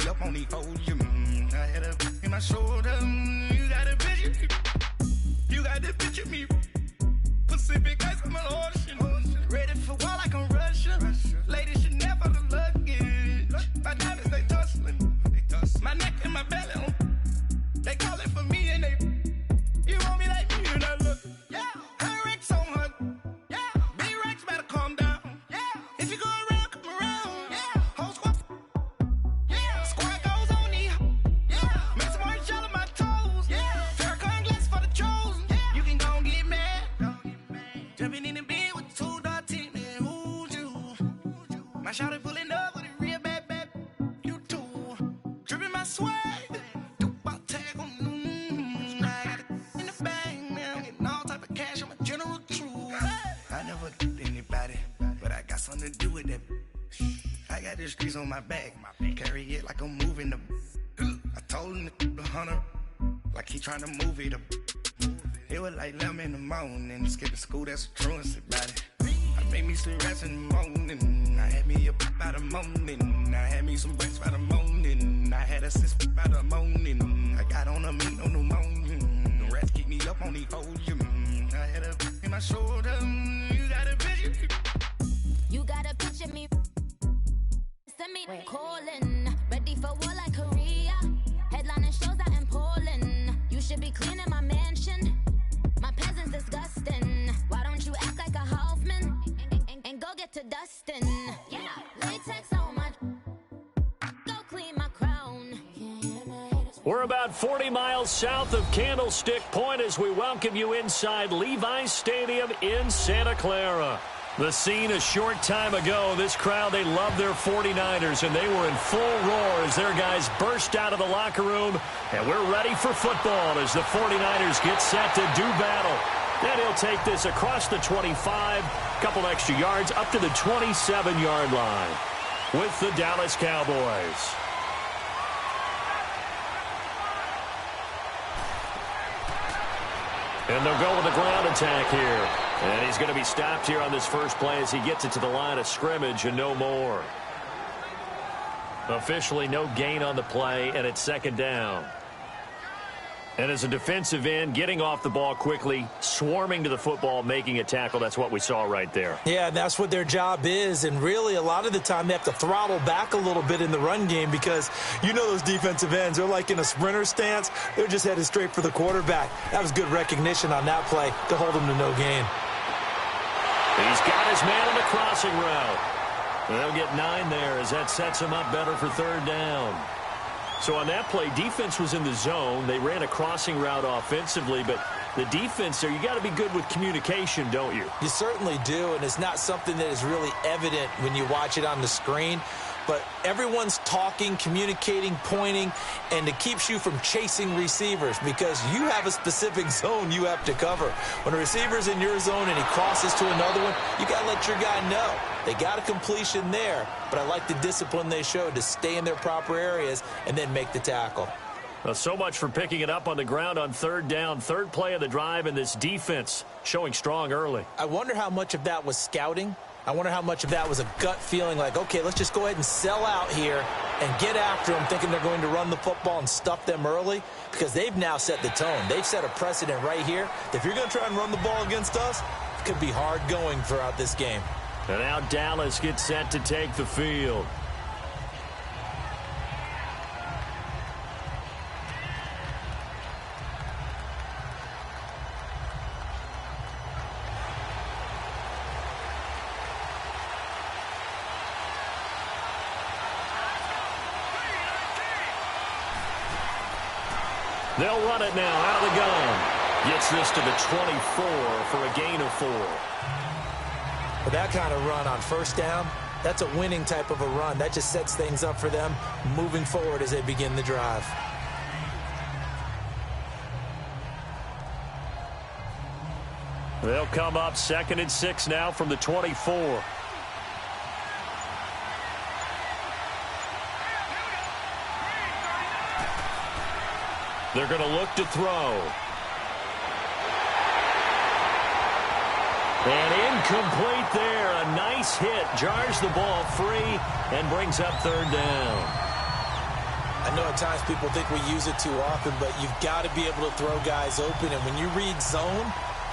up on these hoes. I had a in my shoulder. You got a picture. You got the picture me. Pacific ice on my ocean. Ready for war like I'm Russian. Ladies should never the luggage. My diamonds they tussling. My neck and my belly. They calling for me and they. You want me like me and I look. Yeah. Her Rex on her. Yeah. Big Rex better calm down. Yeah. If you go around, come around. Yeah. Whole squad. Yeah. Squad goes on me. Yeah. Make some orange gel on my toes. Yeah. Farrakhan glass for the chosen. Yeah. You can go and get mad. Jumping in the bed with 2 dark teeth. Man, who's you? My shawty pulling up with a real bad. You too. Dripping my swag. Something to do with that. I got the streets on my back. Carry it like I'm moving the. I told him the hunter, like he trying to move it up. It was like 11 in the morning. Skipping school, that's a truancy about it. I made me some rest in the morning. I had me up by the morning. I had me some breaks by the morning. I had a sis by the morning. I got on a meat on the morning. The rats keep me up on these hoes. I had a in my shoulder. You got a picture. You gotta picture me. Send me calling. Ready for war like Korea. Headlining shows out in Poland. You should be cleaning my mansion. My peasants disgusting. Why don't you act like a Hoffman and go get to dustin'? Yeah, latex on my. Go clean my crown. We're about 40 miles south of Candlestick Point as we welcome you inside Levi's Stadium in Santa Clara. The scene a short time ago, this crowd, they love their 49ers, and they were in full roar as their guys burst out of the locker room. And we're ready for football as the 49ers get set to do battle. And he'll take this across the 25, couple extra yards, up to the 27-yard line with the Dallas Cowboys. And they'll go with the ground attack here. And he's going to be stopped here on this first play as he gets it to the line of scrimmage and no more. Officially no gain on the play, and it's second down. And as a defensive end, getting off the ball quickly, swarming to the football, making a tackle, that's what we saw right there. Yeah, that's what their job is, and really a lot of the time they have to throttle back a little bit in the run game because you know those defensive ends, they're like in a sprinter stance. They're just headed straight for the quarterback. That was good recognition on that play to hold him to no gain. He's got his man on the crossing route. They'll get 9 there as that sets him up better for third down. So on that play, defense was in the zone. They ran a crossing route offensively, but the defense there, you got to be good with communication, don't you? You certainly do, and it's not something that is really evident when you watch it on the screen. But everyone's talking, communicating, pointing, and it keeps you from chasing receivers because you have a specific zone you have to cover. When a receiver's in your zone and he crosses to another one, you got to let your guy know. They got a completion there, but I like the discipline they showed to stay in their proper areas and then make the tackle. Well, so much for picking it up on the ground on third down. Third play of the drive, and this defense showing strong early. I wonder how much of that was scouting. I wonder how much of that was a gut feeling like, okay, let's just go ahead and sell out here and get after them, thinking they're going to run the football and stuff them early, because they've now set the tone. They've set a precedent right here. If you're going to try and run the ball against us, it could be hard going throughout this game. And now Dallas gets set to take the field. They'll run it now out of the gun. Gets this to the 24 for a gain of 4. With that kind of run on first down, that's a winning type of a run. That just sets things up for them moving forward as they begin the drive. They'll come up 2nd and 6 now from the 24. They're going to look to throw. And incomplete there. A nice hit. Jars the ball free and brings up third down. I know at times people think we use it too often, but you've got to be able to throw guys open. And when you read zone,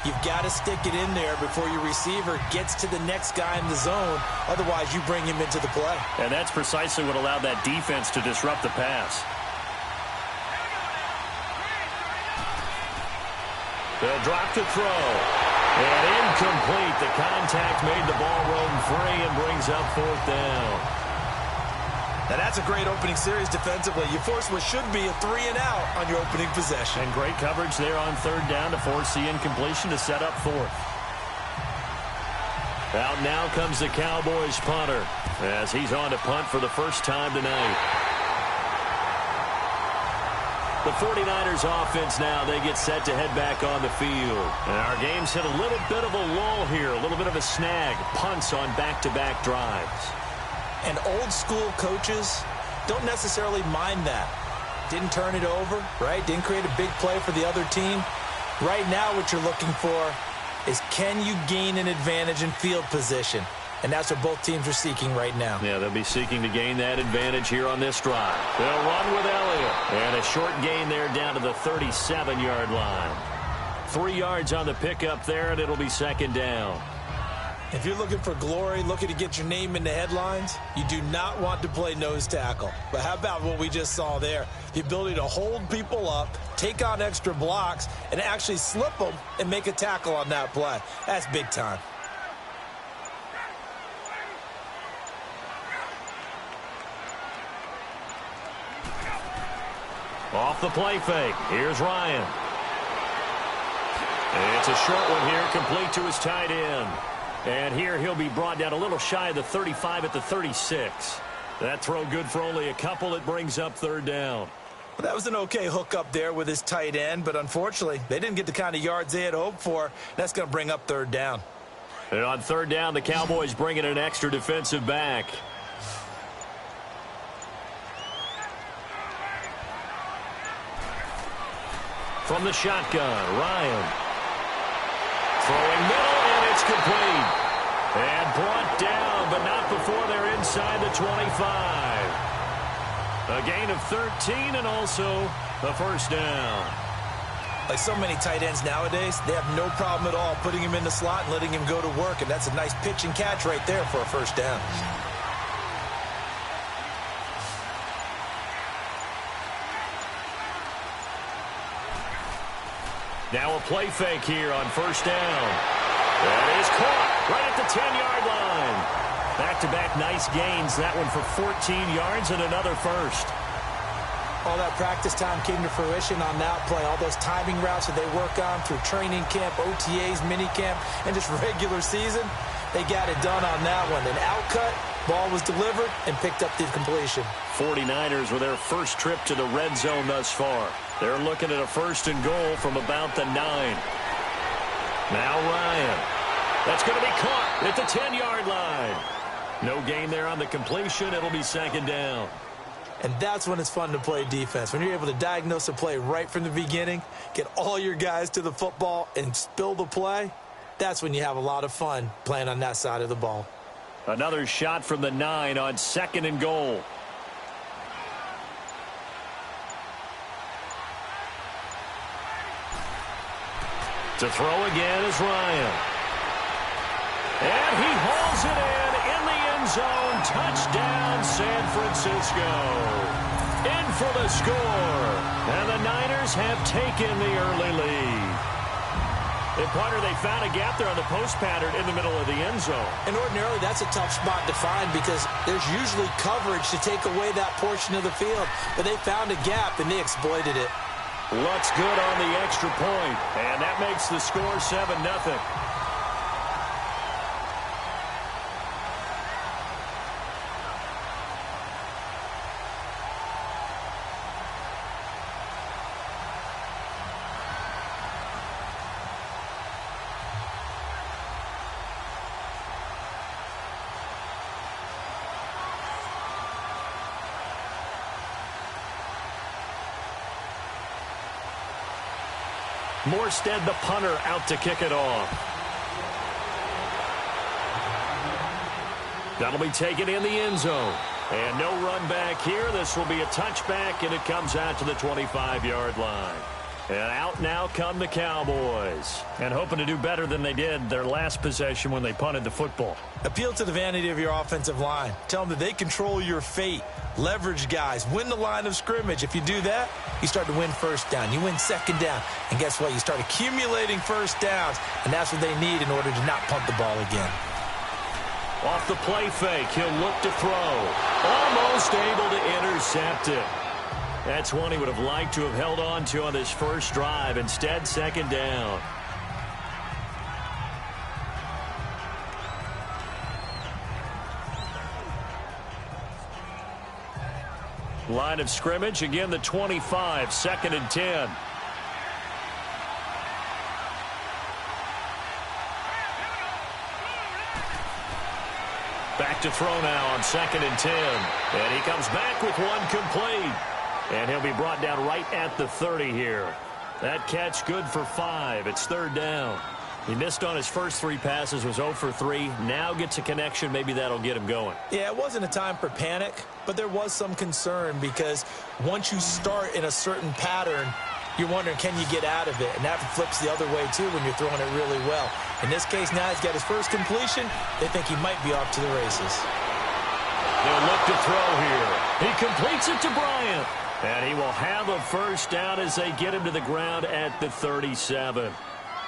you've got to stick it in there before your receiver gets to the next guy in the zone. Otherwise, you bring him into the play. And that's precisely what allowed that defense to disrupt the pass. They'll drop to throw. And incomplete. The contact made the ball roam free and brings up 4th down. Now, that's a great opening series defensively. You force what should be a 3-and-out on your opening possession. And great coverage there on 3rd down to force the incompletion to set up 4th. Out now comes the Cowboys punter as he's on to punt for the first time tonight. The 49ers offense now, they get set to head back on the field. And our game's hit a little bit of a lull here, a little bit of a snag. Punts on back-to-back drives. And old-school coaches don't necessarily mind that. Didn't turn it over, right? Didn't create a big play for the other team. Right now what you're looking for is, can you gain an advantage in field position? And that's what both teams are seeking right now. Yeah, they'll be seeking to gain that advantage here on this drive. They'll run with Elliott. And a short gain there down to the 37-yard line. 3 yards on the pickup there, and it'll be 2nd down. If you're looking for glory, looking to get your name in the headlines, you do not want to play nose tackle. But how about what we just saw there? The ability to hold people up, take on extra blocks, and actually slip them and make a tackle on that play. That's big time. Off the play fake. Here's Ryan. It's a short one here, complete to his tight end. And here he'll be brought down a little shy of the 35 at the 36. That throw good for only a couple. It brings up 3rd down. Well, that was an okay hook up there with his tight end, but unfortunately, they didn't get the kind of yards they had hoped for. That's going to bring up 3rd down. And on 3rd down, the Cowboys bring in an extra defensive back. From the shotgun, Ryan. Throwing middle, and it's complete. And brought down, but not before they're inside the 25. A gain of 13 and also the 1st down. Like so many tight ends nowadays, they have no problem at all putting him in the slot and letting him go to work. And that's a nice pitch and catch right there for a 1st down. Now a play fake here on 1st down. That is caught right at the 10-yard line. Back-to-back nice gains. That one for 14 yards and another 1st. All that practice time came to fruition on that play. All those timing routes that they work on through training camp, OTAs, minicamp, and just regular season, they got it done on that one. An outcut, ball was delivered, and picked up the completion. 49ers with their first trip to the red zone thus far. They're looking at a 1st and goal from about the 9. Now Ryan. That's going to be caught at the 10-yard line. No gain there on the completion. It'll be 2nd down. And that's when it's fun to play defense. When you're able to diagnose a play right from the beginning, get all your guys to the football, and spill the play, that's when you have a lot of fun playing on that side of the ball. Another shot from the 9 on 2nd and goal. To throw again is Ryan. And he hauls it in the end zone. Touchdown, San Francisco. In for the score. And the Niners have taken the early lead. And Potter, they found a gap there on the post pattern in the middle of the end zone. And ordinarily, that's a tough spot to find because there's usually coverage to take away that portion of the field. But they found a gap, and they exploited it. Looks good on the extra point, and that makes the score 7-0. Morstead, the punter, out to kick it off. That'll be taken in the end zone. And no run back here. This will be a touchback, and it comes out to the 25-yard line. And out now come the Cowboys. And hoping to do better than they did their last possession when they punted the football. Appeal to the vanity of your offensive line. Tell them that they control your fate. Leverage guys. Win the line of scrimmage. If you do that, you start to win first down. You win second down. And guess what? You start accumulating first downs. And that's what they need in order to not punt the ball again. Off the play fake, he'll look to throw. Almost able to intercept it. That's one he would have liked to have held on to on this first drive. Instead, second down. Line of scrimmage, again the 25, 2nd and 10. Back to throw now on 2nd and 10. And he comes back with one complete. And he'll be brought down right at the 30 here. That catch good for 5. It's 3rd down. He missed on his first 3 passes, was 0 for 3. Now gets a connection. Maybe that'll get him going. Yeah, it wasn't a time for panic, but there was some concern because once you start in a certain pattern, you're wondering, can you get out of it? And that flips the other way, too, when you're throwing it really well. In this case, now he's got his first completion. They think he might be off to the races. They'll look to throw here. He completes it to Bryant. And he will have a first down as they get him to the ground at the 37.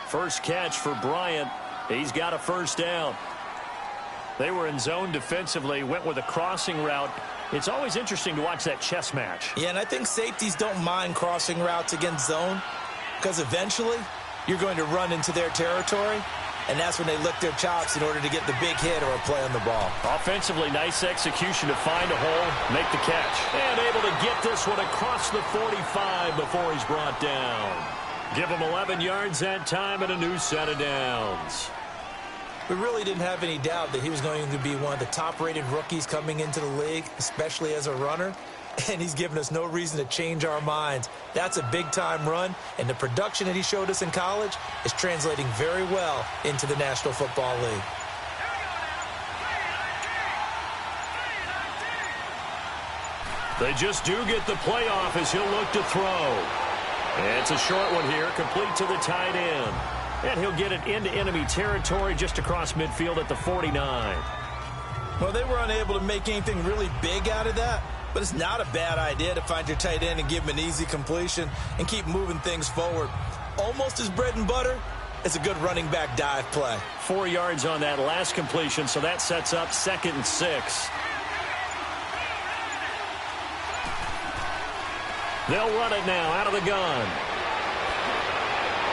First catch for Bryant. He's got a first down. They were in zone defensively, went with a crossing route. It's always interesting to watch that chess match. Yeah, and I think safeties don't mind crossing routes against zone because eventually you're going to run into their territory, and that's when they lick their chops in order to get the big hit or a play on the ball. Offensively, nice execution to find a hole, make the catch. And able to get this one across the 45 before he's brought down. Give him 11 yards that time and a new set of downs. We really didn't have any doubt that he was going to be one of the top-rated rookies coming into the league, especially as a runner. And he's given us no reason to change our minds. That's a big-time run, and the production that he showed us in college is translating very well into the National Football League. They just do get the playoff as he'll look to throw. It's a short one here, complete to the tight end. And he'll get it into enemy territory just across midfield at the 49. Well, they were unable to make anything really big out of that, but it's not a bad idea to find your tight end and give him an easy completion and keep moving things forward. Almost his bread and butter. It's a good running back dive play. 4 yards on that last completion, so that sets up 2nd and 6. They'll run it now out of the gun.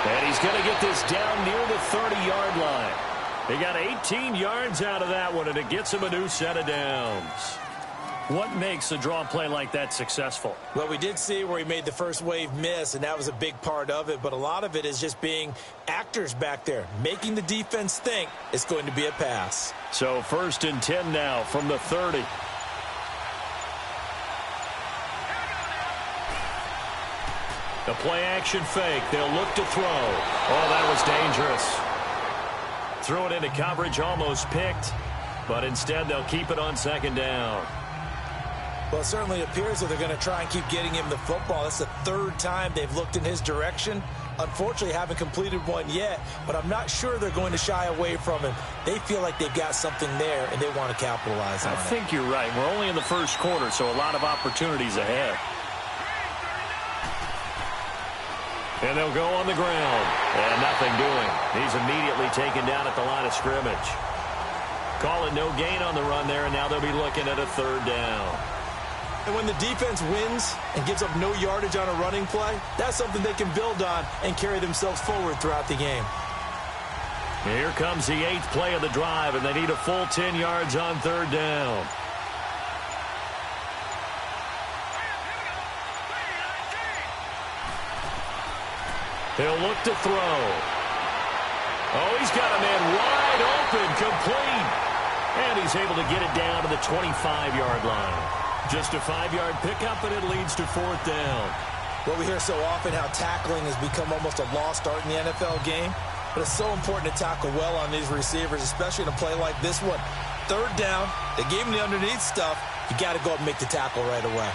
And he's going to get this down near the 30-yard line. He got 18 yards out of that one, and it gets him a new set of downs. What makes a draw play like that successful? Well, we did see where he made the first wave miss, and that was a big part of it. But a lot of it is just being actors back there, making the defense think it's going to be a pass. So 1st and 10 now from the 30. The play-action fake. They'll look to throw. Oh, that was dangerous. Threw it into coverage, almost picked. But instead, they'll keep it on 2nd down. Well, it certainly appears that they're going to try and keep getting him the football. That's the 3rd time they've looked in his direction. Unfortunately, haven't completed one yet, but I'm not sure they're going to shy away from him. They feel like they've got something there, and they want to capitalize on it. I think you're right. We're only in the first quarter, so a lot of opportunities ahead. And they'll go on the ground. And nothing doing. He's immediately taken down at the line of scrimmage. Call it no gain on the run there, and now they'll be looking at a 3rd down. And when the defense wins and gives up no yardage on a running play, that's something they can build on and carry themselves forward throughout the game. Here comes the 8th play of the drive, and they need a full 10 yards on 3rd down. He'll look to throw. Oh, he's got a man wide open, complete. And he's able to get it down to the 25-yard line. Just a 5-yard pickup, and it leads to 4th down. Well, we hear so often how tackling has become almost a lost art in the NFL game. But it's so important to tackle well on these receivers, especially in a play like this one. 3rd down, they gave him the underneath stuff. you got to go up and make the tackle right away.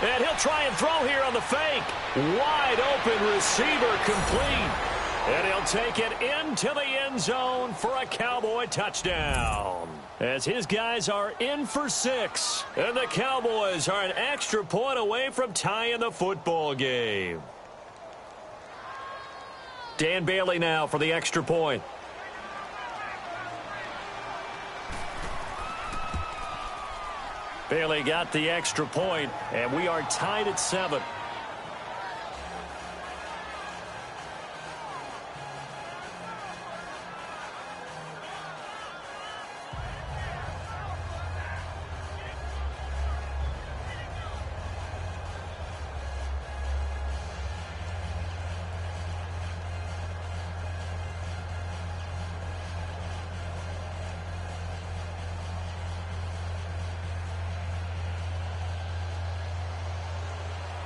And he'll try and throw here on the fake. Wide open receiver complete. And he'll take it into the end zone for a Cowboy touchdown. As his guys are in for 6. And the Cowboys are an extra point away from tying the football game. Dan Bailey now for the extra point. Bailey got the extra point, and we are tied at 7.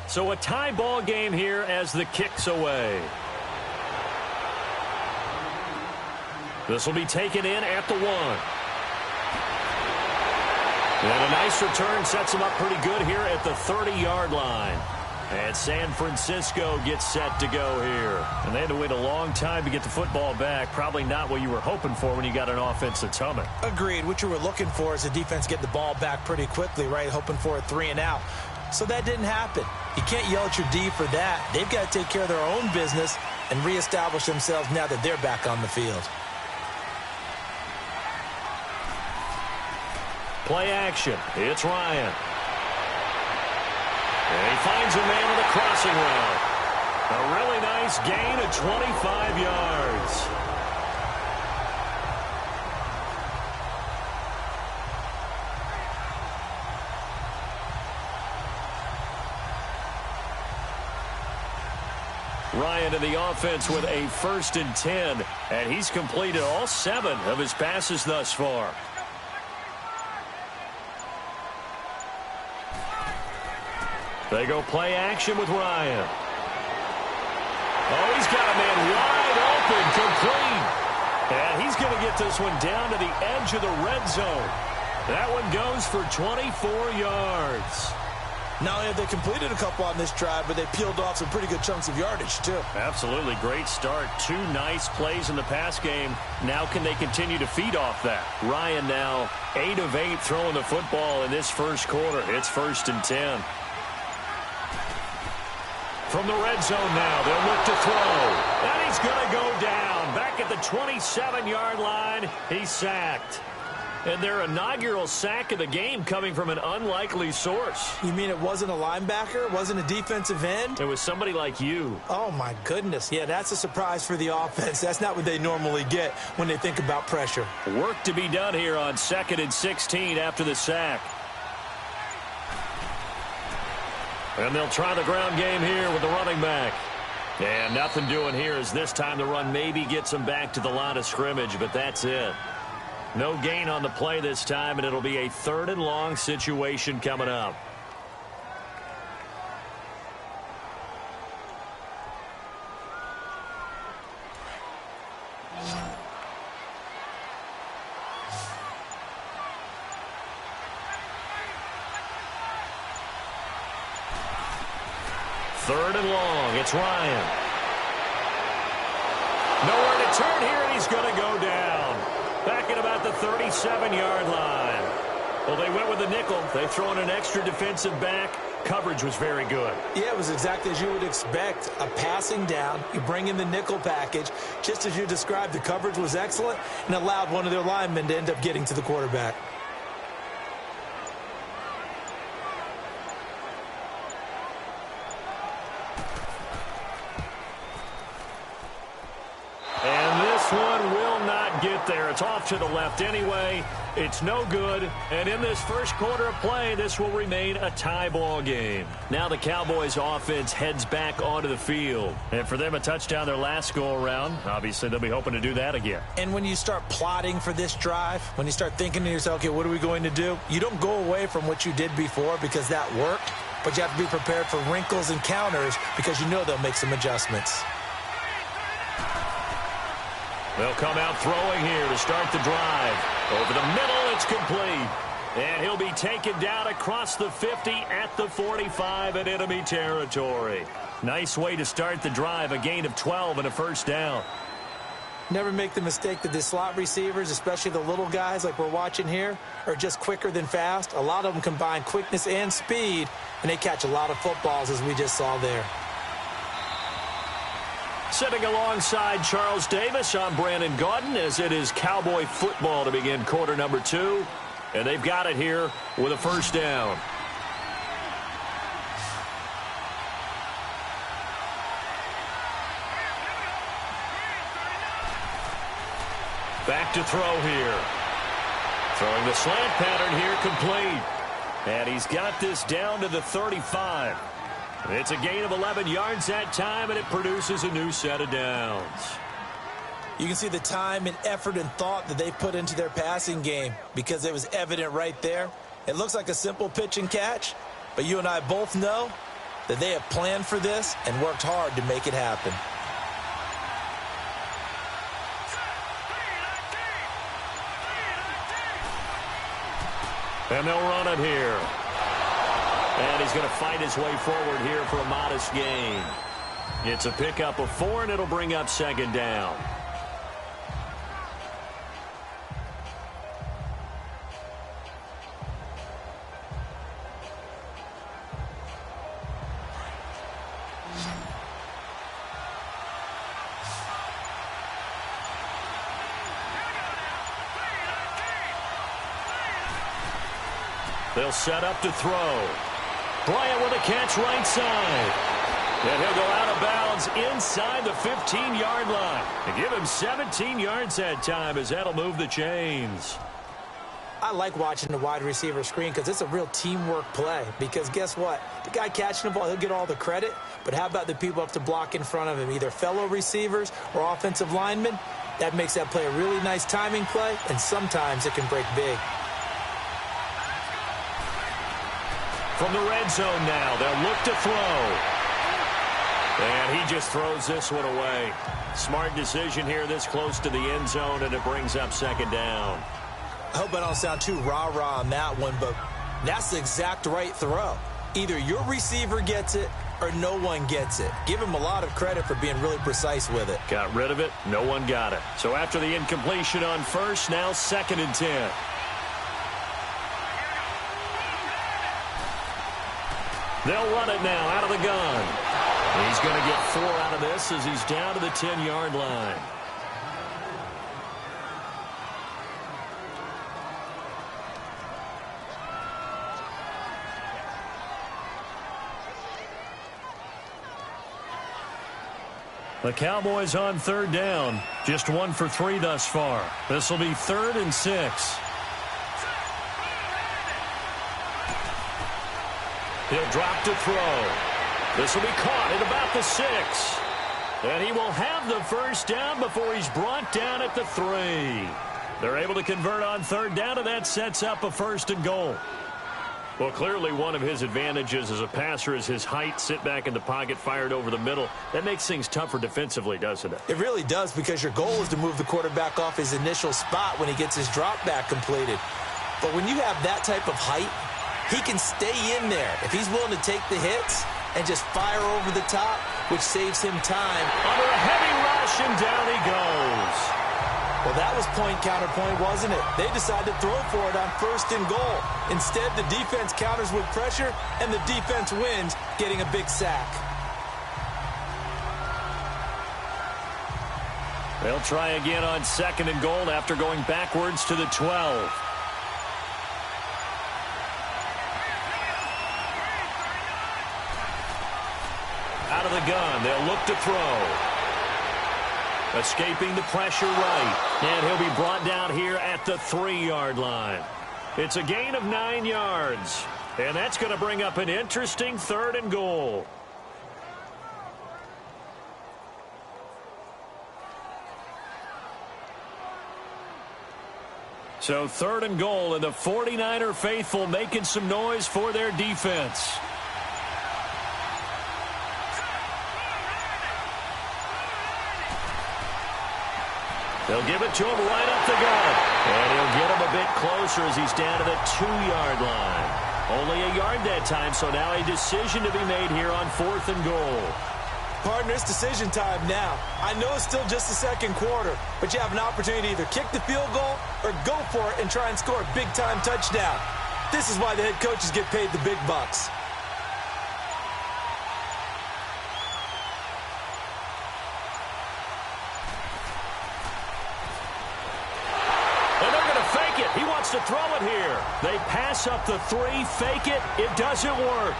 So a tie ball game here as the kick's away. This will be taken in at the 1. And a nice return sets him up pretty good here at the 30-yard line. And San Francisco gets set to go here. And they had to wait a long time to get the football back. Probably not what you were hoping for when you got an offense that's humming. Agreed. What you were looking for is the defense get the ball back pretty quickly, right? Hoping for a 3 and out. So that didn't happen. You can't yell at your D for that. They've got to take care of their own business and reestablish themselves now that they're back on the field. Play action. It's Ryan. And he finds a man on the crossing route. A really nice gain of 25 yards. Ryan in the offense with a 1st and 10, and he's completed all 7 of his passes thus far. They go play action with Ryan. Oh, he's got a man wide open, complete. And he's going to get this one down to the edge of the red zone. That one goes for 24 yards. Not only have they completed a couple on this drive, but they peeled off some pretty good chunks of yardage, too. Absolutely. Great start. 2 nice plays in the pass game. Now can they continue to feed off that? Ryan now 8 of 8 throwing the football in this first quarter. It's 1st and 10. From the red zone now, they'll look to throw. And he's going to go down. Back at the 27-yard line, he's sacked. And their inaugural sack of the game coming from an unlikely source. You mean it wasn't a linebacker? It wasn't a defensive end? It was somebody like you. Oh, my goodness. Yeah, that's a surprise for the offense. That's not what they normally get when they think about pressure. Work to be done here on 2nd and 16 after the sack. And they'll try the ground game here with the running back. And nothing doing here as this time the run maybe gets them back to the line of scrimmage, but that's it. No gain on the play this time, and it'll be a 3rd and long situation coming up. Third and long. It's Ryan. Nowhere to turn here, and he's going to go down. Back at about the 37-yard line. Well, they went with the nickel. They throw in an extra defensive back. Coverage was very good. Yeah, it was exactly as you would expect. A passing down. You bring in the nickel package. Just as you described, the coverage was excellent and allowed one of their linemen to end up getting to the quarterback. One will not get there. It's off to the left anyway. It's no good. And in this first quarter of play, this will remain a tie ball game. Now the Cowboys offense heads back onto the field. And for them, a touchdown their last go-around. Obviously, they'll be hoping to do that again. And when you start plotting for this drive, when you start thinking to yourself, okay, what are we going to do? You don't go away from what you did before because that worked. But you have to be prepared for wrinkles and counters because you know they'll make some adjustments. They'll come out throwing here to start the drive. Over the middle, it's complete. And he'll be taken down across the 50 at the 45 in enemy territory. Nice way to start the drive, a gain of 12 and a first down. Never make the mistake that the slot receivers, especially the little guys like we're watching here, are just quicker than fast. A lot of them combine quickness and speed, and they catch a lot of footballs, as we just saw there. Sitting alongside Charles Davis, I'm Brandon Gaudin, as it is Cowboy football to begin quarter number 2. And they've got it here with a first down. Back to throw here. Throwing the slant pattern here complete. And he's got this down to the 35. It's a gain of 11 yards that time, and it produces a new set of downs. You can see the time and effort and thought that they put into their passing game because it was evident right there. It looks like a simple pitch and catch, but you and I both know that they have planned for this and worked hard to make it happen. And they'll run it here. And he's going to fight his way forward here for a modest gain. It's a pickup of 4, and it'll bring up second down. They'll set up to throw. Bryant with a catch right side. And he'll go out of bounds inside the 15-yard line. And give him 17 yards that time, as that'll move the chains. I like watching the wide receiver screen because it's a real teamwork play. Because guess what? The guy catching the ball, he'll get all the credit. But how about the people up to block in front of him, either fellow receivers or offensive linemen? That makes that play a really nice timing play, and sometimes it can break big. From the red zone now, they'll look to throw. And he just throws this one away. Smart decision here this close to the end zone, and it brings up second down. I hope I don't sound too rah-rah on that one, but that's the exact right throw. Either your receiver gets it or no one gets it. Give him a lot of credit for being really precise with it. Got rid of it. No one got it. So after the incompletion on first, now 2nd and 10. They'll run it now out of the gun. He's going to get 4 out of this as he's down to the 10-yard line. The Cowboys on 3rd down. Just 1 for 3 thus far. This will be 3rd and 6. He'll drop to throw. This will be caught at about the 6. And he will have the first down before he's brought down at the 3. They're able to convert on 3rd down, and that sets up a 1st and goal. Well, clearly one of his advantages as a passer is his height. Sit back in the pocket, fired over the middle. That makes things tougher defensively, doesn't it? It really does, because your goal is to move the quarterback off his initial spot when he gets his drop back completed. But when you have that type of height, he can stay in there if he's willing to take the hits and just fire over the top, which saves him time. Under a heavy rush, and down he goes. Well, that was point-counterpoint, wasn't it? They decided to throw for it on 1st and goal. Instead, the defense counters with pressure, and the defense wins, getting a big sack. They'll try again on 2nd and goal after going backwards to the 12. Out of the gun, they'll look to throw. Escaping the pressure right. And he'll be brought down here at the 3-yard line. It's a gain of 9 yards. And that's going to bring up an interesting 3rd and goal. So 3rd and goal, and the 49er faithful making some noise for their defense. They'll give it to him right up the gut. And he'll get him a bit closer as he's down to the 2-yard line. Only a yard that time, so now a decision to be made here on 4th and goal. Partner, it's decision time now. I know it's still just the second quarter, but you have an opportunity to either kick the field goal or go for it and try and score a big-time touchdown. This is why the head coaches get paid the big bucks. And they're going to fake it. He wants to throw it here. They pass up the 3, fake it. It doesn't work.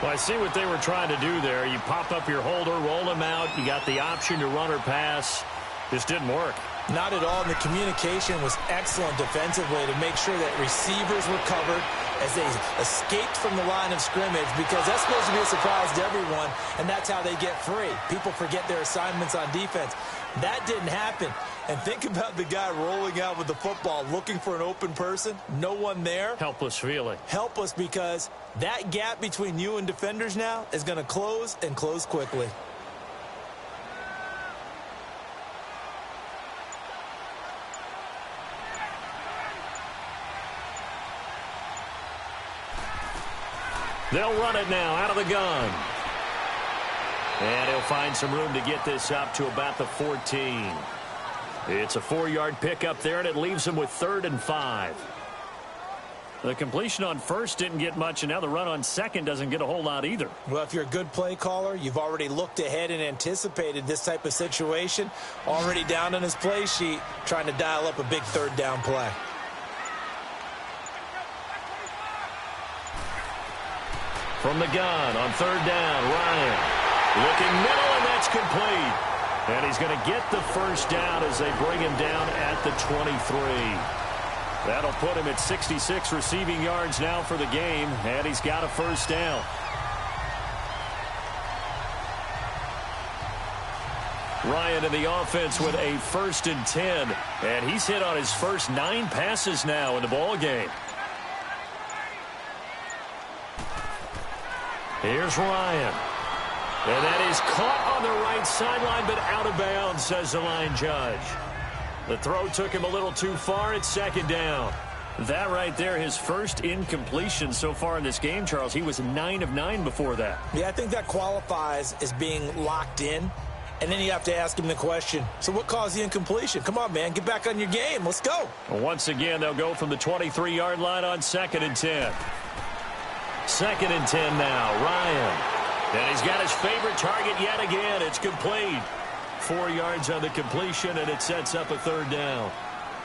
Well, I see what they were trying to do there. You pop up your holder, roll him out. You got the option to run or pass. This didn't work. Not at all. And the communication was excellent defensively to make sure that receivers were covered as they escaped from the line of scrimmage, because that's supposed to be a surprise to everyone, and that's how they get free. People forget their assignments on defense. That didn't happen. And think about the guy rolling out with the football, looking for an open person. No one there. Helpless feeling. Helpless, because that gap between you and defenders now is going to close, and close quickly. They'll run it now out of the gun. And he'll find some room to get this up to about the 14. It's a 4-yard pickup there, and it leaves him with 3rd and 5. The completion on first didn't get much, and now the run on second doesn't get a whole lot either. Well, if you're a good play caller, you've already looked ahead and anticipated this type of situation. Already down on his play sheet, trying to dial up a big 3rd down play. From the gun on 3rd down, Ryan. Looking middle, and that's complete. And he's going to get the first down as they bring him down at the 23. That'll put him at 66 receiving yards now for the game, and he's got a first down. Ryan in the offense with a 1st and 10, and he's hit on his first 9 passes now in the ball game. Here's Ryan. And that is caught on the right sideline, but out of bounds, says the line judge. The throw took him a little too far. It's 2nd down. That right there, his first incompletion so far in this game, Charles. He was 9 of 9 before that. Yeah, I think that qualifies as being locked in. And then you have to ask him the question, so what caused the incompletion? Come on, man, get back on your game. Let's go. Once again, they'll go from the 23-yard line on 2nd and 10. 2nd and 10 now, Ryan. And he's got his favorite target yet again. It's complete. 4 yards on the completion, and it sets up a 3rd down.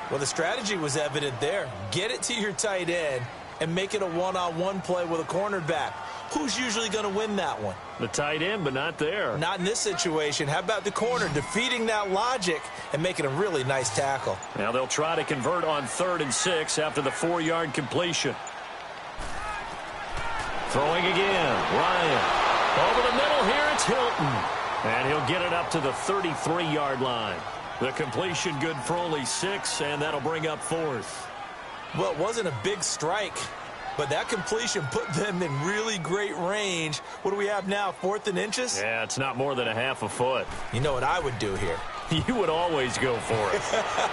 Well, the strategy was evident there. Get it to your tight end and make it a one-on-one play with a cornerback. Who's usually going to win that one? The tight end, but not there. Not in this situation. How about the corner defeating that logic and making a really nice tackle? Now they'll try to convert on 3rd and 6 after the 4-yard completion. Throwing again, Ryan. Over the middle here, it's Hilton. And he'll get it up to the 33-yard line. The completion good for only 6, and that'll bring up 4th. Well, it wasn't a big strike, but that completion put them in really great range. What do we have now, 4th and inches? Yeah, it's not more than a half a foot. You know what I would do here? You would always go for it.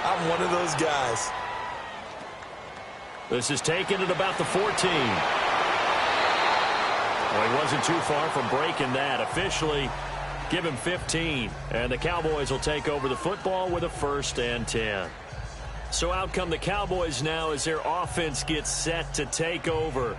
I'm one of those guys. This is taken at about the 14. Well, he wasn't too far from breaking that. Officially, give him 15. And the Cowboys will take over the football with a 1st and 10. So out come the Cowboys now as their offense gets set to take over.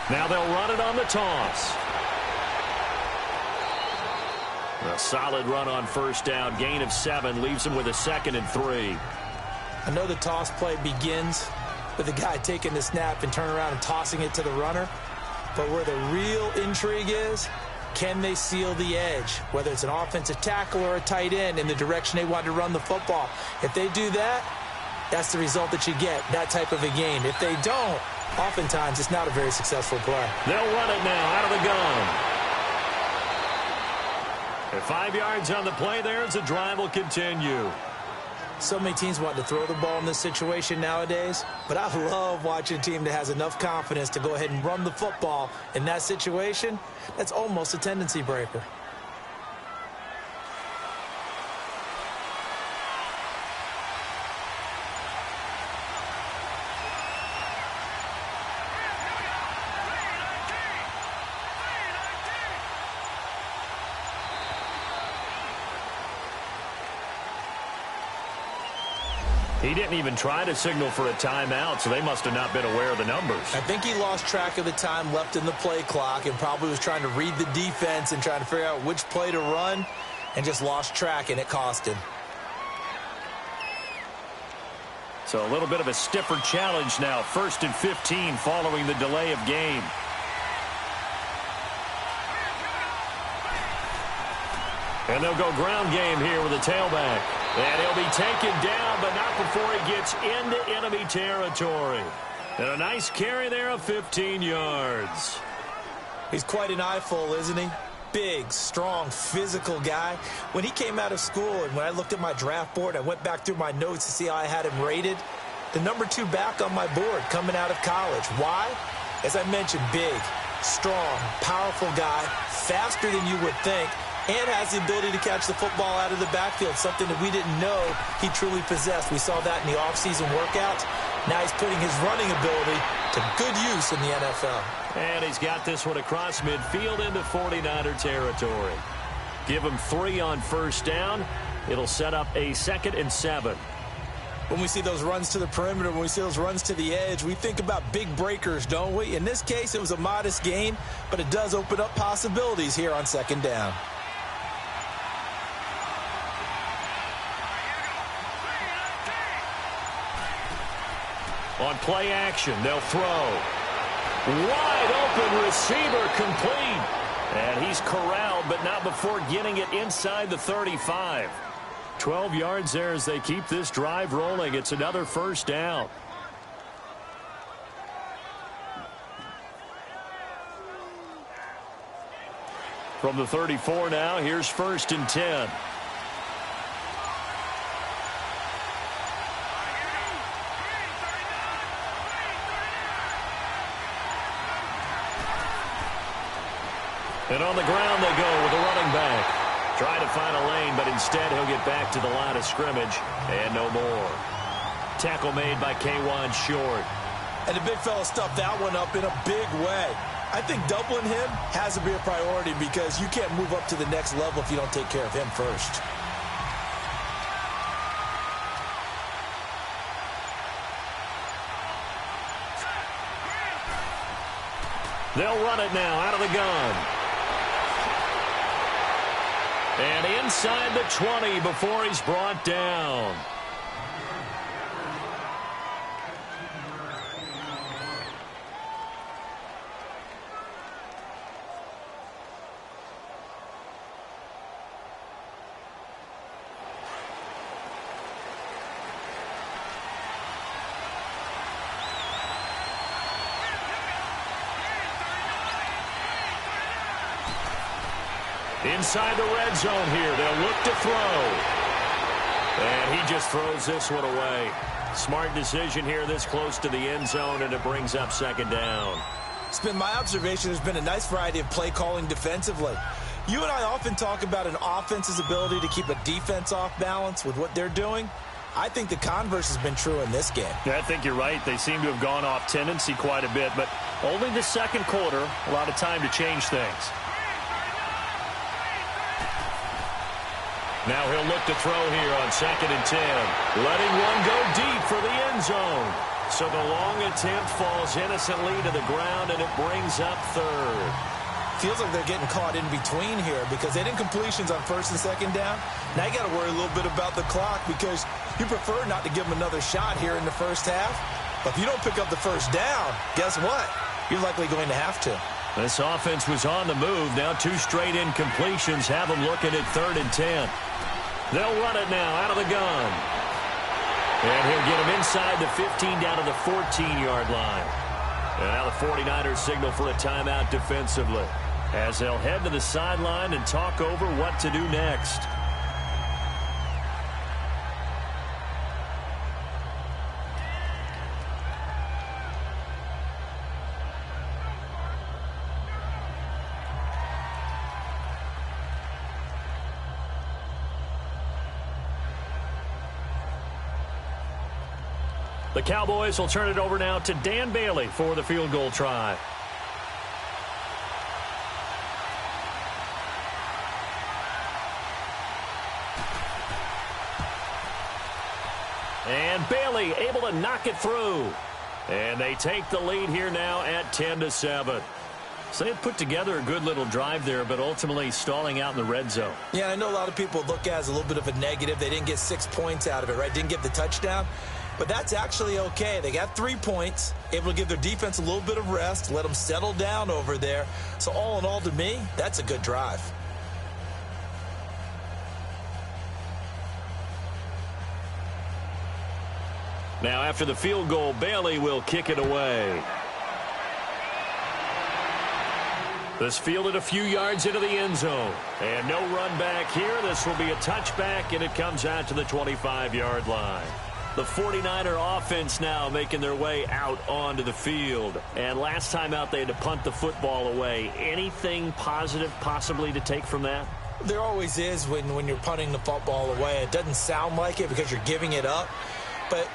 Now they'll run it on the toss. A solid run on 1st down. Gain of 7 leaves him with a 2nd and 3. I know the toss play begins with the guy taking the snap and turning around and tossing it to the runner. But where the real intrigue is, can they seal the edge? Whether it's an offensive tackle or a tight end in the direction they want to run the football. If they do that, that's the result that you get, that type of a game. If they don't, oftentimes it's not a very successful play. They'll run it now out of the gun. And 5 yards on the play there as the drive will continue. So many teams want to throw the ball in this situation nowadays, but I love watching a team that has enough confidence to go ahead and run the football in that situation. That's almost a tendency breaker. He didn't even try to signal for a timeout, so they must have not been aware of the numbers. I think he lost track of the time left in the play clock and probably was trying to read the defense and trying to figure out which play to run and just lost track, and it cost him. So a little bit of a stiffer challenge now. 1st and 15 following the delay of game. And they'll go ground game here with a tailback. And he'll be taken down, but not before he gets into enemy territory. And a nice carry there of 15 yards. He's quite an eyeful, isn't he? Big, strong, physical guy. When he came out of school and when I looked at my draft board, I went back through my notes to see how I had him rated. The number 2 back on my board coming out of college. Why? As I mentioned, big, strong, powerful guy, faster than you would think, and has the ability to catch the football out of the backfield, something that we didn't know he truly possessed. We saw that in the offseason workouts. Now he's putting his running ability to good use in the NFL. And he's got this one across midfield into 49er territory. Give him 3 on 1st down. It'll set up a 2nd and 7. When we see those runs to the perimeter, when we see those runs to the edge, we think about big breakers, don't we? In this case, it was a modest gain, but it does open up possibilities here on 2nd down. On play action, they'll throw. Wide open receiver complete. And he's corralled, but not before getting it inside the 35. 12 yards there as they keep this drive rolling. It's another 1st down. From the 34 now, here's 1st and 10. And on the ground they go with a running back. Trying to find a lane, but instead he'll get back to the line of scrimmage. And no more. Tackle made by K1 Short. And the big fella stuffed that one up in a big way. I think doubling him has to be a priority because you can't move up to the next level if you don't take care of him first. They'll run it now out of the gun. And inside the 20 before he's brought down. Inside the red zone here. They'll look to throw. And he just throws this one away. Smart decision here this close to the end zone, and it brings up 2nd down. It's been my observation there's been a nice variety of play calling defensively. You and I often talk about an offense's ability to keep a defense off balance with what they're doing. I think the converse has been true in this game. Yeah, I think you're right. They seem to have gone off tendency quite a bit, but only the 2nd quarter, a lot of time to change things. Now he'll look to throw here on 2nd and 10. Letting one go deep for the end zone. So the long attempt falls innocently to the ground, and it brings up 3rd. Feels like they're getting caught in between here because they didn't completions on 1st and 2nd down. Now you got to worry a little bit about the clock because you prefer not to give them another shot here in the 1st half. But if you don't pick up the 1st down, guess what? You're likely going to have to. This offense was on the move. Now 2 straight incompletions have them looking at 3rd and 10. They'll run it now out of the gun. And he'll get him inside the 15 down to the 14-yard line. And now the 49ers signal for a timeout defensively. as they'll head to the sideline and talk over what to do next. The Cowboys will turn it over now to Dan Bailey for the field goal try. And Bailey able to knock it through. And they take the lead here now at 10-7. So they put together a good little drive there, but ultimately stalling out in the red zone. Yeah, I know a lot of people look at it as a little bit of a negative. They didn't get 6 points out of it, right? Didn't get the touchdown. But that's actually okay. They got 3 points, able to give their defense a little bit of rest, let them settle down over there. So all in all, to me, that's a good drive. Now after the field goal, Bailey will kick it away. This fielded a few yards into the end zone. And no run back here. This will be a touchback, and it comes out to the 25-yard line. The 49er offense now making their way out onto the field. And last time out, they had to punt the football away. Anything positive possibly to take from that? There always is when you're punting the football away. It doesn't sound like it because you're giving it up. But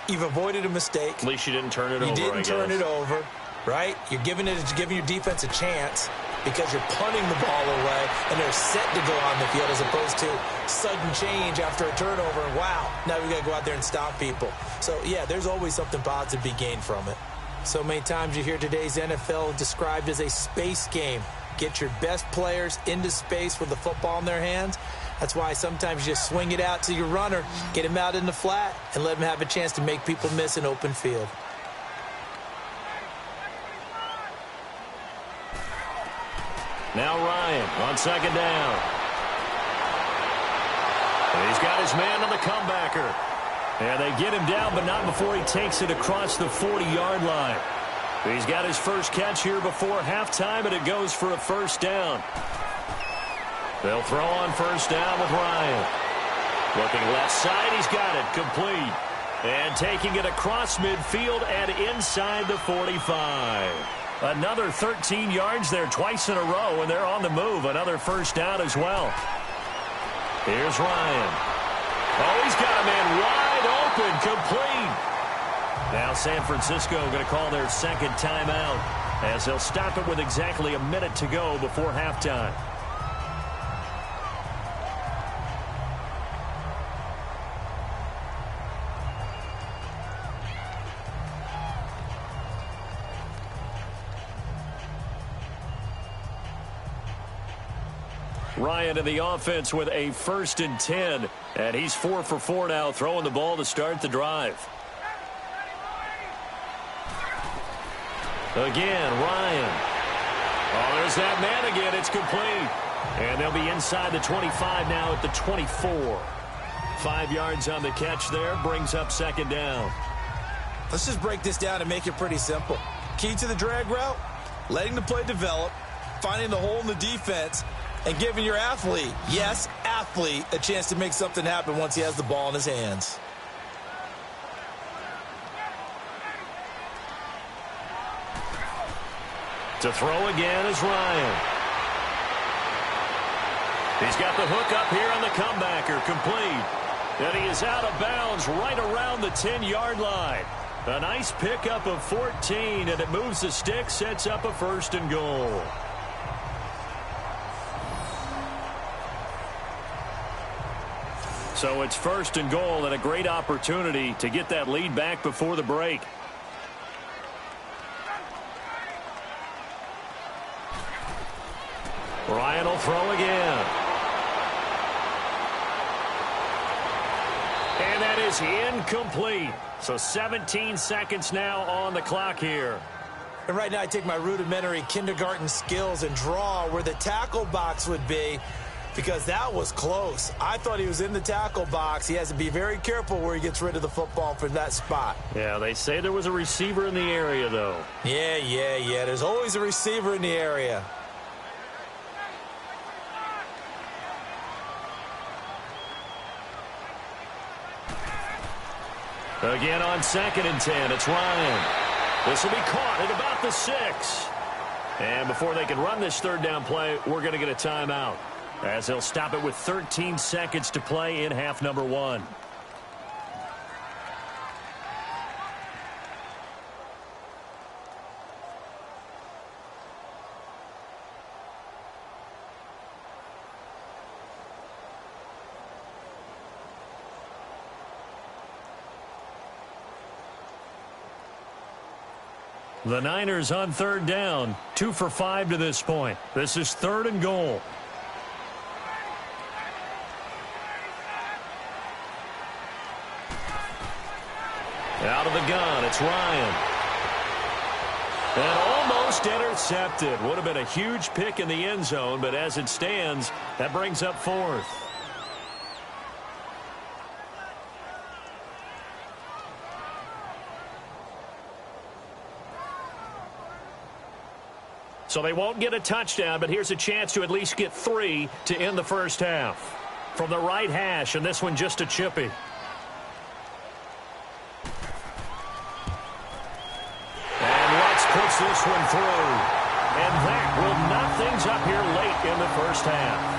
you've avoided a mistake. At least you didn't turn it over, You didn't turn it over, right? You're giving your defense a chance because you're punting the ball away, and they're set to go on the field as opposed to sudden change after a turnover. And wow, now we got to go out there and stop people. So, yeah, there's always something positive to be gained from it. So many times you hear today's NFL described as a space game. Get your best players into space with the football in their hands. That's why sometimes you just swing it out to your runner, get him out in the flat, and let him have a chance to make people miss an open field. Now Ryan on second down. And he's got his man on the comebacker. And they get him down, but not before he takes it across the 40-yard line. He's got his first catch here before halftime, and it goes for a first down. They'll throw on first down with Ryan. Looking left side, he's got it, complete. And taking it across midfield and inside the 45. Another 13 yards there twice in a row, and they're on the move. Another first down as well. Here's Ryan. Oh, he's got a man wide open, complete. Now San Francisco going to call their second timeout as they'll stop it with exactly a minute to go before halftime. Ryan in the offense with a 1st and 10. And he's 4 for 4 now, throwing the ball to start the drive. Again, Ryan. Oh, there's that man again. It's complete. And they'll be inside the 25 now at the 24. 5 yards on the catch there. Brings up second down. Let's just break this down and make it pretty simple. Key to the drag route, letting the play develop, finding the hole in the defense, and giving your athlete, yes, athlete, a chance to make something happen once he has the ball in his hands. To throw again is Ryan. He's got the hook up here on the comebacker, complete. And he is out of bounds right around the 10-yard line. A nice pickup of 14, and it moves the stick, sets up a 1st and goal. So it's 1st and goal, and a great opportunity to get that lead back before the break. Ryan will throw again. And that is incomplete. So 17 seconds now on the clock here. And right now I take my rudimentary kindergarten skills and draw where the tackle box would be, because that was close. I thought he was in the tackle box. He has to be very careful where he gets rid of the football from that spot. Yeah, they say there was a receiver in the area, though. Yeah. There's always a receiver in the area. Again on 2nd and 10, it's Ryan. This will be caught at about the 6. And before they can run this 3rd down play, we're going to get a timeout, as they'll stop it with 13 seconds to play in half number 1. The Niners on 3rd down, 2 for 5 to this point. This is 3rd and goal. Out of the gun, it's Ryan. And almost intercepted. Would have been a huge pick in the end zone, but as it stands, that brings up 4th. So they won't get a touchdown, but here's a chance to at least get 3 to end the first half. From the right hash, and this one just a chippy. And Lutz puts this one through. And that will knock things up here late in the first half.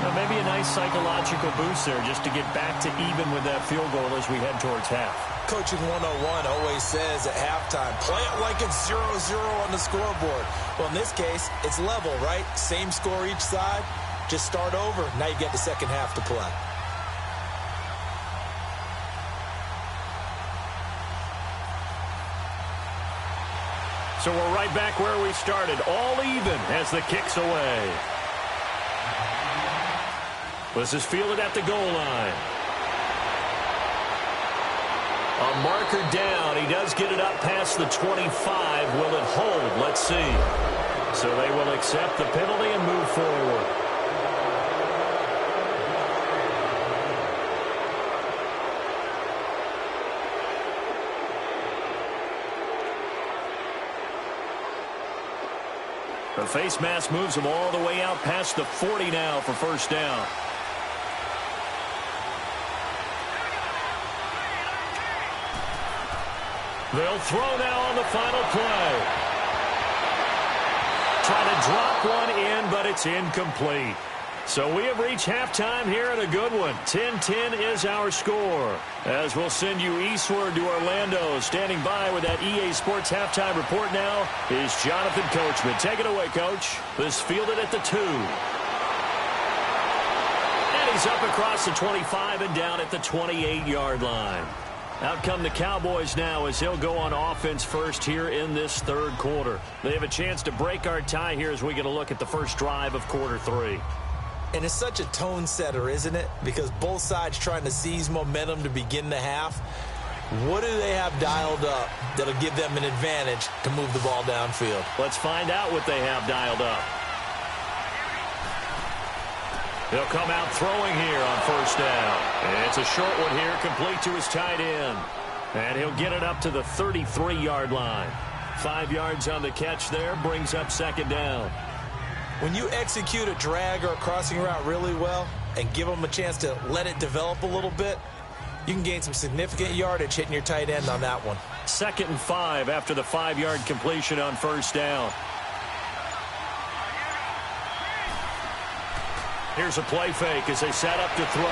Now, maybe a nice psychological boost there just to get back to even with that field goal as we head towards half. Coaching 101 always says at halftime, play it like it's 0-0 on the scoreboard. Well, in this case, it's level, right? Same score each side. Just start over. Now you get the second half to play. So we're right back where we started, all even as the kick's away. This is fielded at the goal line. A marker down. He does get it up past the 25. Will it hold? Let's see. So they will accept the penalty and move forward. The face mask moves him all the way out past the 40 now for first down. They'll throw now on the final play. Trying to drop one in, but it's incomplete. So we have reached halftime here in a good one. 10-10 is our score. As we'll send you eastward to Orlando. Standing by with that EA Sports halftime report now is Jonathan Coachman. Take it away, Coach. This fielded at the 2. And he's up across the 25 and down at the 28-yard line. Out come the Cowboys now as they'll go on offense first here in this third quarter. They have a chance to break our tie here as we get a look at the first drive of quarter 3. And it's such a tone setter, isn't it? Because both sides trying to seize momentum to begin the half. What do they have dialed up that'll give them an advantage to move the ball downfield? Let's find out what they have dialed up. He'll come out throwing here on first down. And it's a short one here, complete to his tight end. And he'll get it up to the 33-yard line. 5 yards on the catch there, brings up second down. When you execute a drag or a crossing route really well and give them a chance to let it develop a little bit, you can gain some significant yardage hitting your tight end on that one. 2nd and 5 after the 5-yard completion on first down. Here's a play fake as they set up to throw.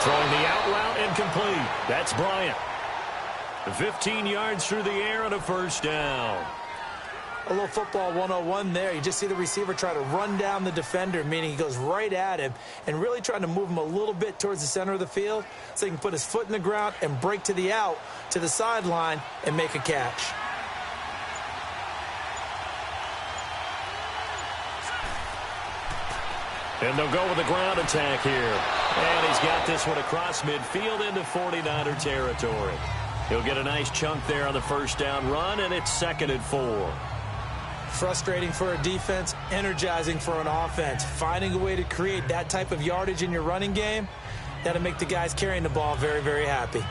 Throwing the out route and complete. That's Bryant. 15 yards through the air and a first down. A little football 101 there. You just see the receiver try to run down the defender, meaning he goes right at him and really trying to move him a little bit towards the center of the field so he can put his foot in the ground and break to the out, to the sideline, and make a catch. And they'll go with the ground attack here. And he's got this one across midfield into 49er territory. He'll get a nice chunk there on the first down run, and it's 2nd and 4. Frustrating for a defense, energizing for an offense. Finding a way to create that type of yardage in your running game, that'll make the guys carrying the ball very, very happy.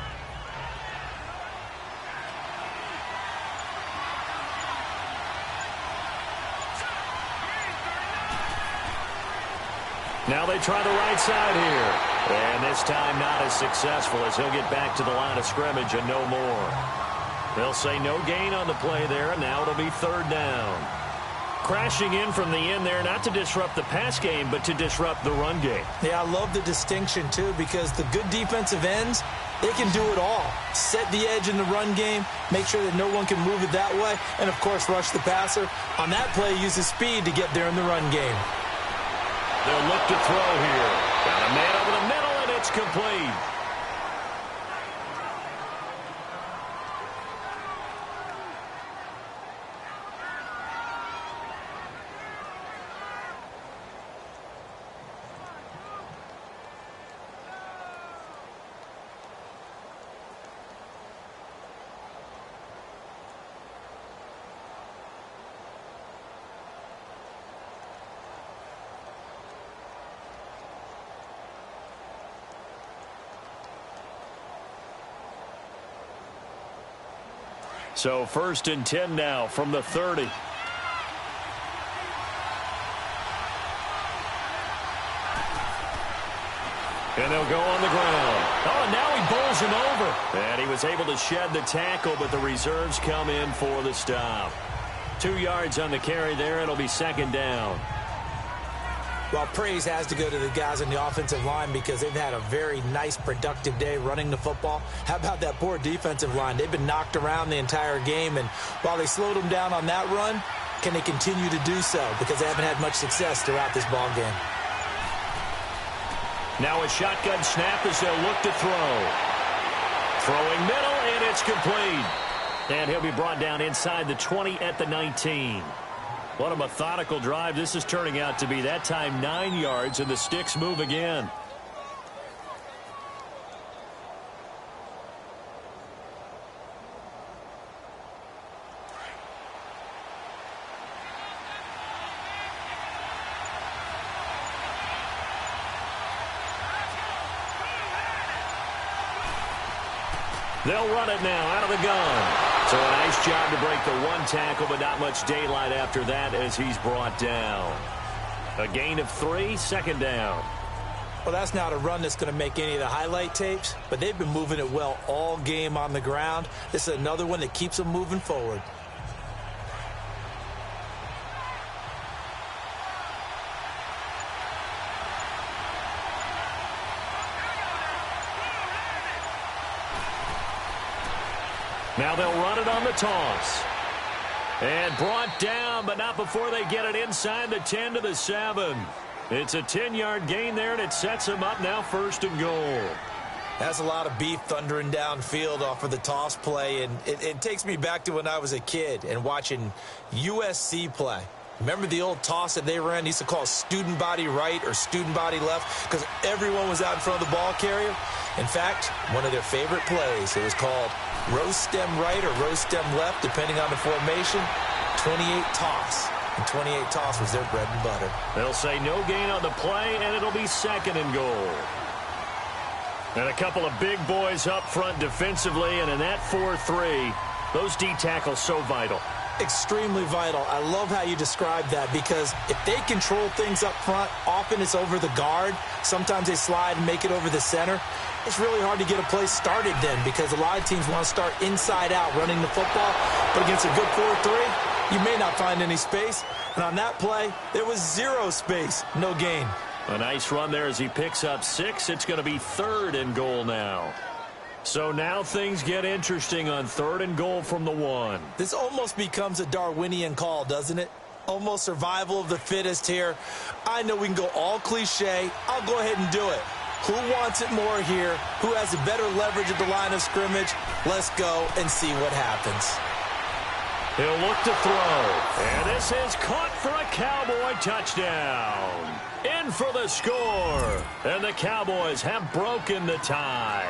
Now they try the right side here. And this time not as successful as he'll get back to the line of scrimmage and no more. They'll say no gain on the play there, and now it'll be third down. Crashing in from the end there, not to disrupt the pass game, but to disrupt the run game. Yeah, I love the distinction, too, because the good defensive ends, they can do it all. Set the edge in the run game, make sure that no one can move it that way, and, of course, rush the passer. On that play, use his speed to get there in the run game. They'll look to throw here. Got a man over the middle, and it's complete. So 1st and 10 now from the 30. And they'll go on the ground. Oh, and now he bowls him over. And he was able to shed the tackle, but the reserves come in for the stop. 2 yards on the carry there. It'll be second down. Well, praise has to go to the guys on the offensive line because they've had a very nice, productive day running the football. How about that poor defensive line? They've been knocked around the entire game, and while they slowed them down on that run, can they continue to do so? Because they haven't had much success throughout this ball game. Now a shotgun snap as they'll look to throw. Throwing middle, and it's complete. And he'll be brought down inside the 20 at the 19. What a methodical drive this is turning out to be. That time 9 yards, and the sticks move again. They'll run it now out of the gun. So a nice job to break the one tackle, but not much daylight after that as he's brought down. A gain of 3, second down. Well, that's not a run that's going to make any of the highlight tapes, but they've been moving it well all game on the ground. This is another one that keeps them moving forward. Now they'll run it on the toss. And brought down, but not before they get it inside the 10 to the 7. It's a 10-yard gain there, and it sets them up now 1st and goal. That's a lot of beef thundering downfield off of the toss play, and it takes me back to when I was a kid and watching USC play. Remember the old toss that they ran? They used to call it student body right or student body left because everyone was out in front of the ball carrier. In fact, one of their favorite plays, it was called rose stem right or rose stem left, depending on the formation, 28 toss. And 28 toss was their bread and butter. They'll say no gain on the play, and it'll be 2nd and goal. And a couple of big boys up front defensively, and in that 4-3, those D tackles so vital. Extremely vital. I love how you describe that because if they control things up front, often it's over the guard. Sometimes they slide and make it over the center. It's really hard to get a play started then because a lot of teams want to start inside out running the football. But against a good 4-3, you may not find any space. And on that play, there was 0 space. No gain. A nice run there as he picks up 6. It's going to be 3rd and goal now. So now things get interesting on 3rd and goal from the 1. This almost becomes a Darwinian call, doesn't it? Almost survival of the fittest here. I know we can go all cliche. I'll go ahead and do it. Who wants it more here? Who has a better leverage at the line of scrimmage? Let's go and see what happens. He'll look to throw. And this is caught for a Cowboy touchdown. In for the score. And the Cowboys have broken the tie.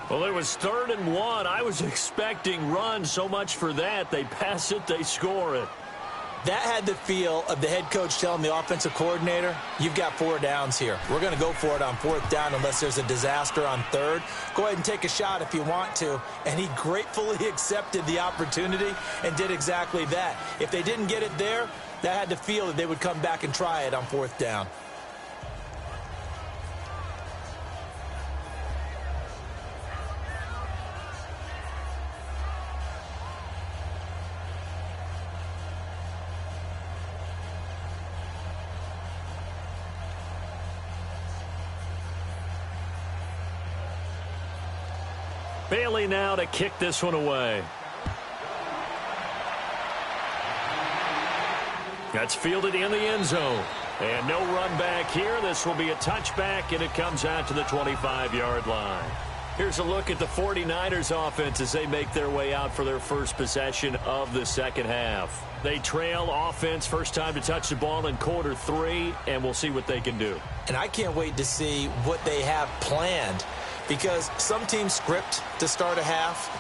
Well, it was 3rd and 1. I was expecting run. So much for that. They pass it, they score it. That had the feel of the head coach telling the offensive coordinator, you've got 4 downs here. We're going to go for it on 4th down unless there's a disaster on 3rd. Go ahead and take a shot if you want to. And he gratefully accepted the opportunity and did exactly that. If they didn't get it there, that had the feel that they would come back and try it on 4th down. Bailey now to kick this one away. That's fielded in the end zone. And no run back here. This will be a touchback, and it comes out to the 25-yard line. Here's a look at the 49ers offense as they make their way out for their first possession of the second half. They trail offense first time to touch the ball in quarter 3, and we'll see what they can do. And I can't wait to see what they have planned, because some teams script to start a half.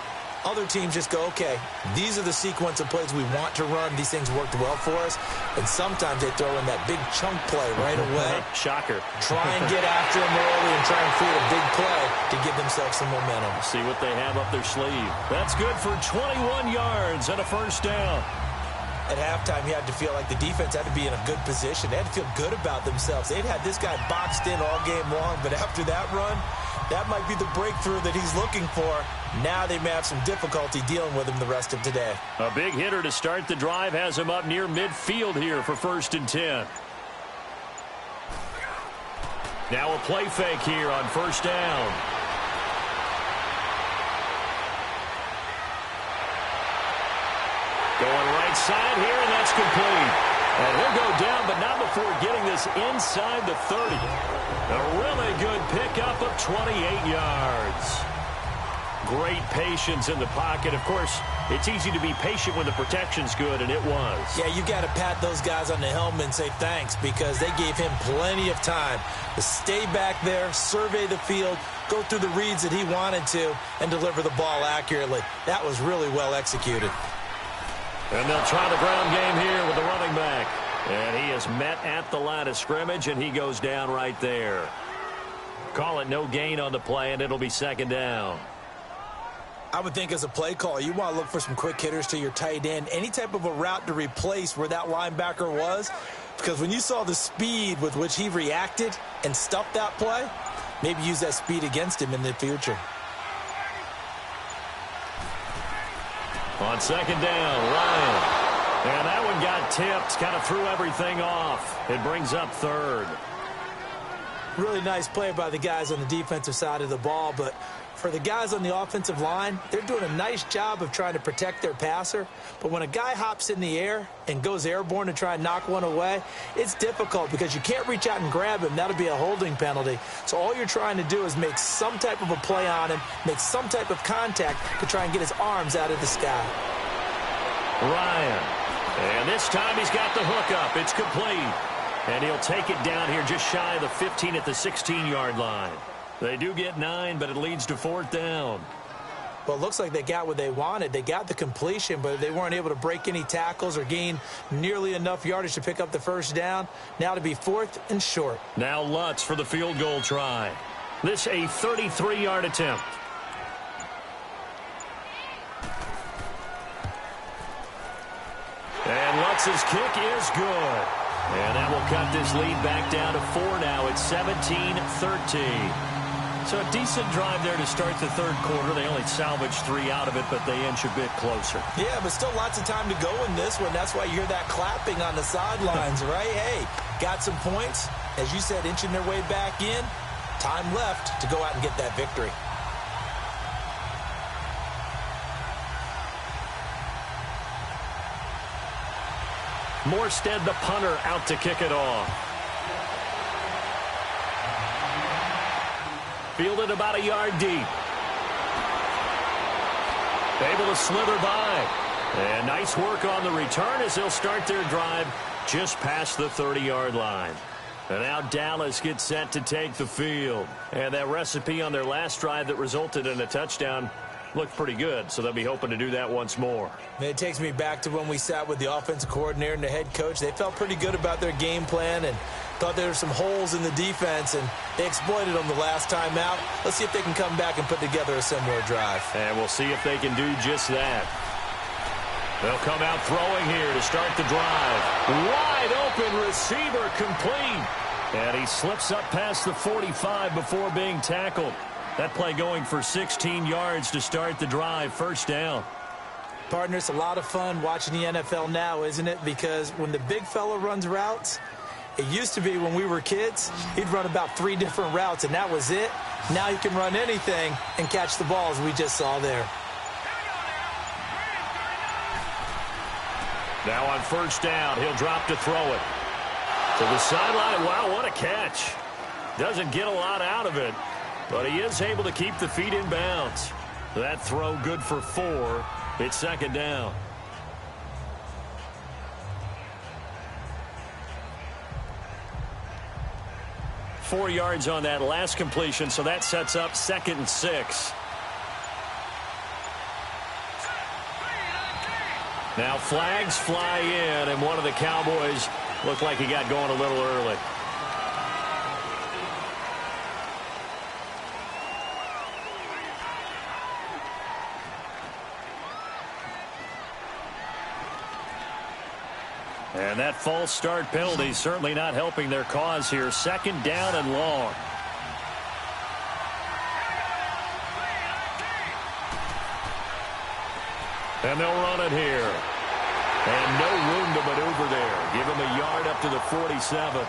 Other teams just go, okay, these are the sequence of plays we want to run. These things worked well for us. And sometimes they throw in that big chunk play right away. Shocker. Try and get after them early and try and create a big play to give themselves some momentum. See what they have up their sleeve. That's good for 21 yards and a first down. At halftime, you had to feel like the defense had to be in a good position. They had to feel good about themselves. They'd had this guy boxed in all game long, but after that run, that might be the breakthrough that he's looking for. Now they may have some difficulty dealing with him the rest of today. A big hitter to start the drive has him up near midfield here for 1st and 10. Now a play fake here on 1st down. Going right side here, and that's complete. And he'll go down, but not before getting this inside the 30. A really good pickup of 28 yards. Great patience in the pocket. Of course, it's easy to be patient when the protection's good, and it was. Yeah, you got to pat those guys on the helmet and say thanks, because they gave him plenty of time to stay back there, survey the field, go through the reads that he wanted to, and deliver the ball accurately. That was really well executed. And they'll try the ground game here with the running back. And he is met at the line of scrimmage, and he goes down right there. Call it no gain on the play, and it'll be 2nd down. I would think as a play call, you want to look for some quick hitters to your tight end, any type of a route to replace where that linebacker was, because when you saw the speed with which he reacted and stuffed that play, maybe use that speed against him in the future. On 2nd down, Ryan. And that one got tipped, kind of threw everything off. It brings up 3rd. Really nice play by the guys on the defensive side of the ball, but for the guys on the offensive line, they're doing a nice job of trying to protect their passer. But when a guy hops in the air and goes airborne to try and knock one away, it's difficult because you can't reach out and grab him. That'll be a holding penalty. So all you're trying to do is make some type of a play on him, make some type of contact to try and get his arms out of the sky. Ryan. And this time he's got the hook up. It's complete. And he'll take it down here just shy of the 15 at the 16-yard line. They do get 9, but it leads to 4th down. Well, it looks like they got what they wanted. They got the completion, but they weren't able to break any tackles or gain nearly enough yardage to pick up the first down. Now to be 4th and short. Now Lutz for the field goal try. This a 33-yard attempt. And Lutz's kick is good. And that will cut this lead back down to 4 now. It's 17-13. So a decent drive there to start the 3rd quarter. They only salvaged 3 out of it, but they inch a bit closer. Yeah, but still lots of time to go in this one. That's why you hear that clapping on the sidelines, right? Hey, got some points. As you said, inching their way back in. Time left to go out and get that victory. Morstead, the punter, out to kick it off. Fielded about a yard deep. Able to slither by. And nice work on the return as they'll start their drive just past the 30-yard line. And now Dallas gets set to take the field. And that recipe on their last drive that resulted in a touchdown looked pretty good, so they'll be hoping to do that once more. It takes me back to when we sat with the offensive coordinator and the head coach. They felt pretty good about their game plan and thought there were some holes in the defense, and they exploited them the last time out. Let's see if they can come back and put together a similar drive. And we'll see if they can do just that. They'll come out throwing here to start the drive. Wide open receiver complete. And he slips up past the 45 before being tackled. That play going for 16 yards to start the drive. First down. Partner, it's a lot of fun watching the NFL now, isn't it? Because when the big fella runs routes, it used to be when we were kids, he'd run about 3 different routes, and that was it. Now he can run anything and catch the ball, as we just saw there. Now on first down, he'll drop to throw it. To the sideline. Wow, what a catch. Doesn't get a lot out of it, but he is able to keep the feet in bounds. That throw good for 4. It's second down. Four yards on that last completion, so that sets up 2nd and 6. Now flags fly in, and one of the Cowboys looked like he got going a little early. And that false start penalty certainly not helping their cause here. 2nd down and long. And they'll run it here. And no room to maneuver there. Give him a yard up to the 47.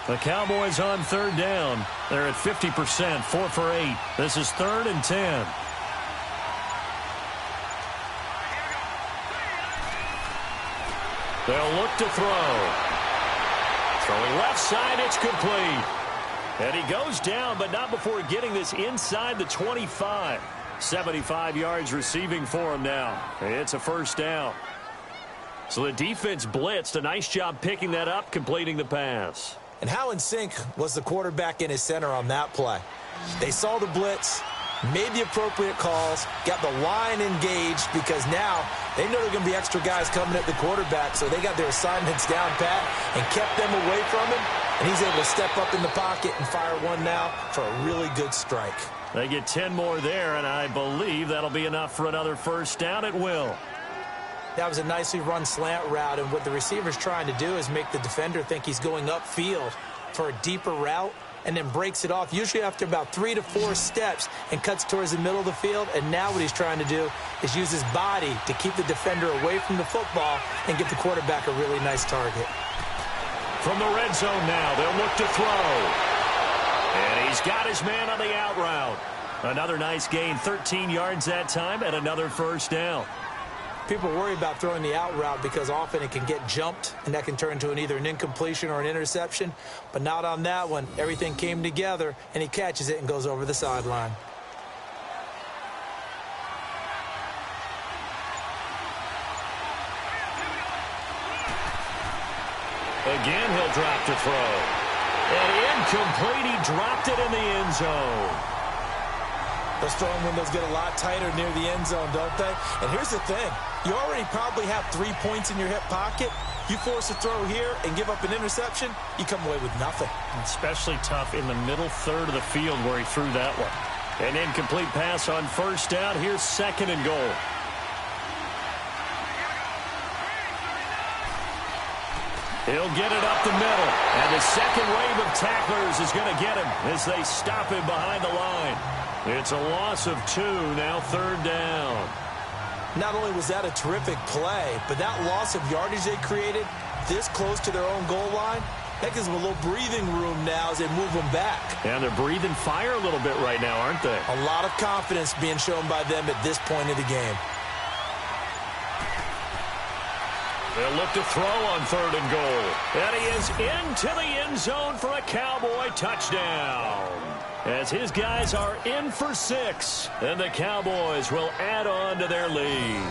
The Cowboys on 3rd down. They're at 50%, 4 for 8. This is 3rd and 10. They'll look to throw. Throwing left side, it's complete. And he goes down, but not before getting this inside the 25. 75 yards receiving for him now. It's a first down. So the defense blitzed. A nice job picking that up, completing the pass. And how in sync was the quarterback and his center on that play? They saw the blitz, made the appropriate calls, got the line engaged, because now they know there are going to be extra guys coming at the quarterback, so they got their assignments down pat and kept them away from him, and he's able to step up in the pocket and fire one now for a really good strike. They get 10 more there, and I believe that'll be enough for another first down. It will. That was a nicely run slant route, and what the receiver's trying to do is make the defender think he's going upfield for a deeper route, and then breaks it off, usually after about 3 to 4 steps, and cuts towards the middle of the field. And now what he's trying to do is use his body to keep the defender away from the football and give the quarterback a really nice target. From the red zone now, they'll look to throw. And he's got his man on the out route. Another nice gain, 13 yards that time, and another first down. People worry about throwing the out route because often it can get jumped, and that can turn into either an incompletion or an interception. But not on that one. Everything came together, and he catches it and goes over the sideline. Again, he'll drop to throw. And incomplete. He dropped it in the end zone. Those throwing windows get a lot tighter near the end zone, don't they? And here's the thing. You already probably have 3 points in your hip pocket. You force a throw here and give up an interception, you come away with nothing. Especially tough in the middle third of the field where he threw that one. An incomplete pass on first down. Here's 2nd and goal. He'll get it up the middle. And the second wave of tacklers is going to get him as they stop him behind the line. It's a loss of 2, now 3rd down. Not only was that a terrific play, but that loss of yardage they created this close to their own goal line, that gives them a little breathing room now as they move them back. And they're breathing fire a little bit right now, aren't they? A lot of confidence being shown by them at this point of the game. They'll look to throw on 3rd and goal. And he is into the end zone for a Cowboy touchdown. As his guys are in for 6, and the Cowboys will add on to their lead.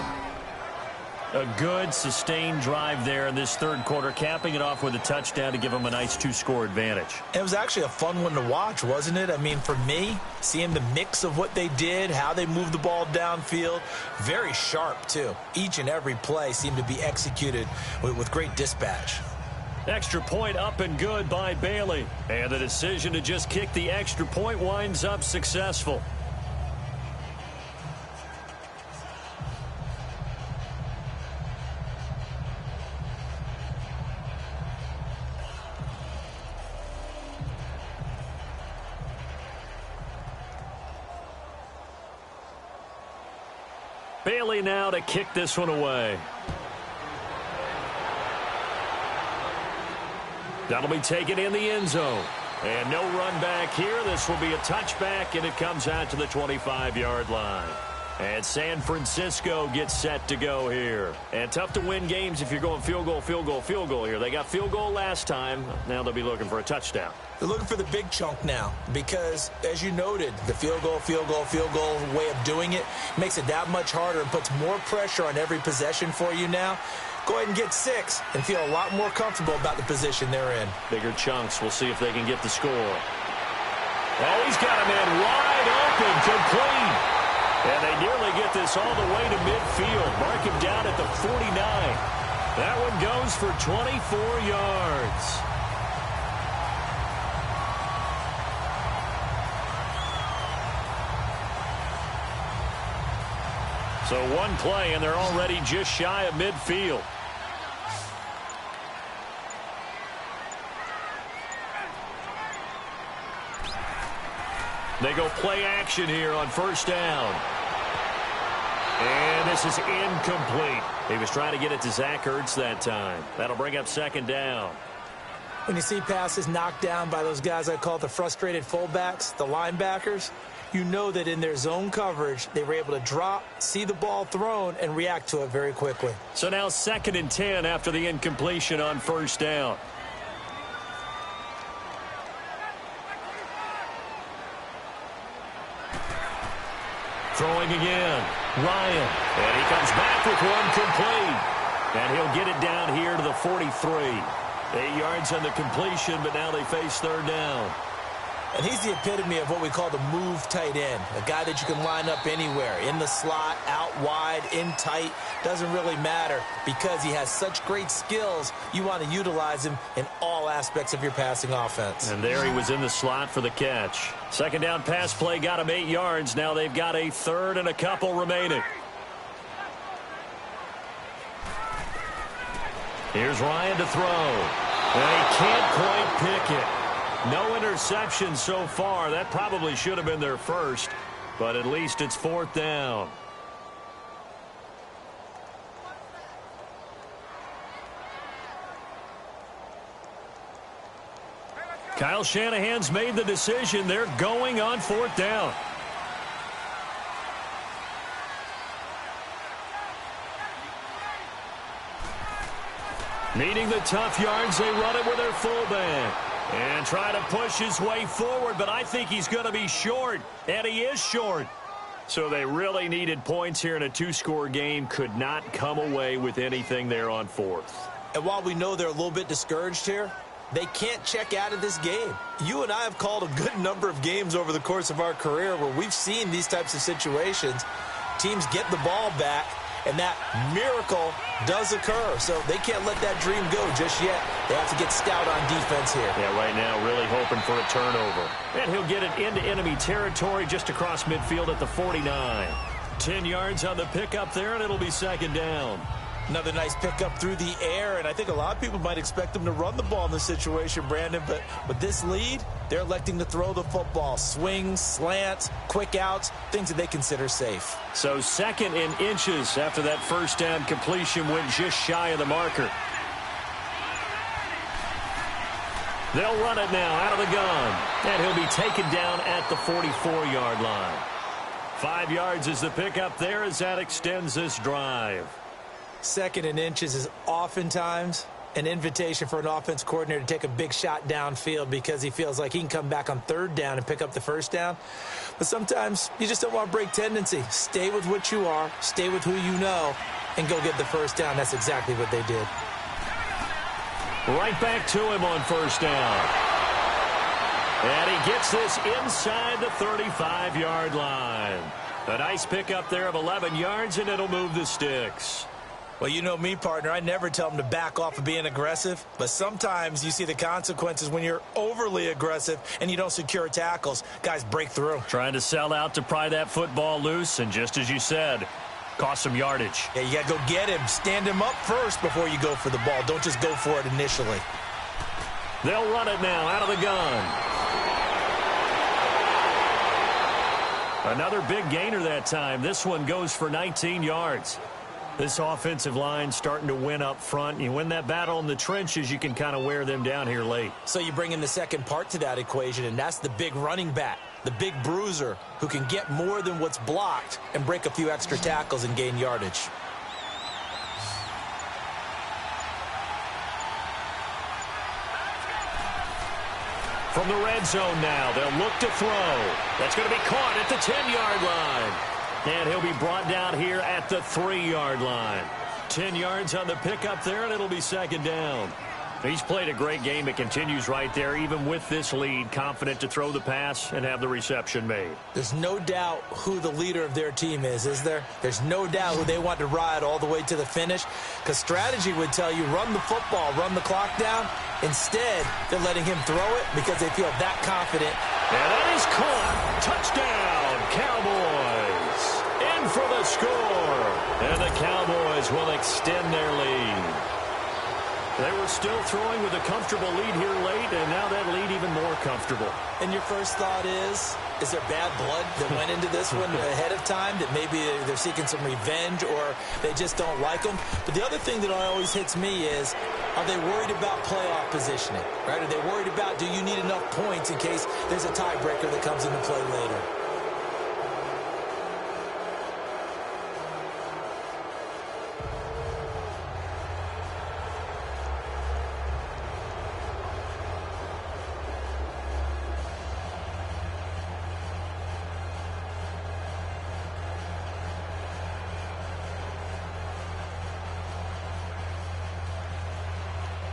A good, sustained drive there in this 3rd quarter, capping it off with a touchdown to give them a nice 2-score advantage. It was actually a fun one to watch, wasn't it? I mean, for me, seeing the mix of what they did, how they moved the ball downfield, very sharp, too. Each and every play seemed to be executed with great dispatch. Extra point up and good by Bailey. And the decision to just kick the extra point winds up successful. Bailey now to kick this one away. That'll be taken in the end zone. And no run back here. This will be a touchback, and it comes out to the 25-yard line. And San Francisco gets set to go here. And tough to win games if you're going field goal, field goal, field goal here. They got field goal last time. Now they'll be looking for a touchdown. They're looking for the big chunk now because, as you noted, the field goal way of doing it makes it that much harder and puts more pressure on every possession for you now. Go ahead and get 6 and feel a lot more comfortable about the position they're in. Bigger chunks. We'll see if they can get the score. Oh, he's got a man wide open, complete. And they nearly get this all the way to midfield. Mark him down at the 49. That one goes for 24 yards. So one play, and they're already just shy of midfield. They go play action here on first down. And this is incomplete. He was trying to get it to Zach Ertz that time. That'll bring up second down. When you see passes knocked down by those guys I call the frustrated fullbacks, the linebackers, you know that in their zone coverage, they were able to drop, see the ball thrown, and react to it very quickly. So now 2nd and 10 after the incompletion on first down. Throwing again. Ryan. And he comes back with one complete. And he'll get it down here to the 43. 8 yards on the completion, but now they face third down. And he's the epitome of what we call the move tight end, a guy that you can line up anywhere, in the slot, out wide, in tight, doesn't really matter because he has such great skills. You want to utilize him in all aspects of your passing offense. And there he was in the slot for the catch. Second down pass play got him 8 yards. Now they've got a third and a couple remaining. Here's Ryan to throw. And he can't quite pick it. No interception so far. That probably should have been their first, but at least it's fourth down. Kyle Shanahan's made the decision. They're going on fourth down. Needing the tough yards, they run it with their fullback. And try to push his way forward, but I think he's going to be short, and he is short. So they really needed points here in a 2-score game. Could not come away with anything there on fourth. And while we know they're a little bit discouraged here, they can't check out of this game. You and I have called a good number of games over the course of our career where we've seen these types of situations. Teams get the ball back, and that miracle does occur. So they can't let that dream go just yet. They have to get stout on defense here. Yeah, right now really hoping for a turnover. And he'll get it into enemy territory just across midfield at the 49. 10 yards on the pickup there, and it'll be second down. Another nice pickup through the air, and I think a lot of people might expect them to run the ball in this situation, Brandon, but with this lead, they're electing to throw the football. Swings, slants, quick outs, things that they consider safe. So 2nd and inches after that first down completion went just shy of the marker. They'll run it now out of the gun, and he'll be taken down at the 44-yard line. 5 yards is the pickup there as that extends this drive. 2nd and inches is oftentimes an invitation for an offense coordinator to take a big shot downfield because he feels like he can come back on third down and pick up the first down. But sometimes you just don't want to break tendency. Stay with what you are, stay with who you know, and go get the first down. That's exactly what they did. Right back to him on first down. And he gets this inside the 35-yard line. A nice pickup there of 11 yards, and it'll move the sticks. Well, you know me, partner. I never tell them to back off of being aggressive, but sometimes you see the consequences when you're overly aggressive and you don't secure tackles. Guys break through. Trying to sell out to pry that football loose, and just as you said, cost some yardage. Yeah, you got to go get him. Stand him up first before you go for the ball. Don't just go for it initially. They'll run it now out of the gun. Another big gainer that time. This one goes for 19 yards. This offensive line starting to win up front. You win that battle in the trenches, you can kind of wear them down here late. So you bring in the second part to that equation, and that's the big running back, the big bruiser who can get more than what's blocked and break a few extra tackles and gain yardage. From the red zone now, they'll look to throw. That's going to be caught at the 10-yard line. And he'll be brought down here at the 3-yard line. 10 yards on the pickup there, and it'll be second down. He's played a great game. It continues right there, even with this lead, confident to throw the pass and have the reception made. There's no doubt who the leader of their team is there? There's no doubt who they want to ride all the way to the finish, because strategy would tell you run the football, run the clock down. Instead, they're letting him throw it because they feel that confident. And that is caught. Touchdown, Cowboys. In for the score. And the Cowboys will extend their lead. They were still throwing with a comfortable lead here late, and now that lead even more comfortable. And your first thought is there bad blood that went into this one ahead of time, that maybe they're seeking some revenge or they just don't like them? But the other thing that always hits me is, are they worried about playoff positioning? Right? Are they worried about, do you need enough points in case there's a tiebreaker that comes into play later?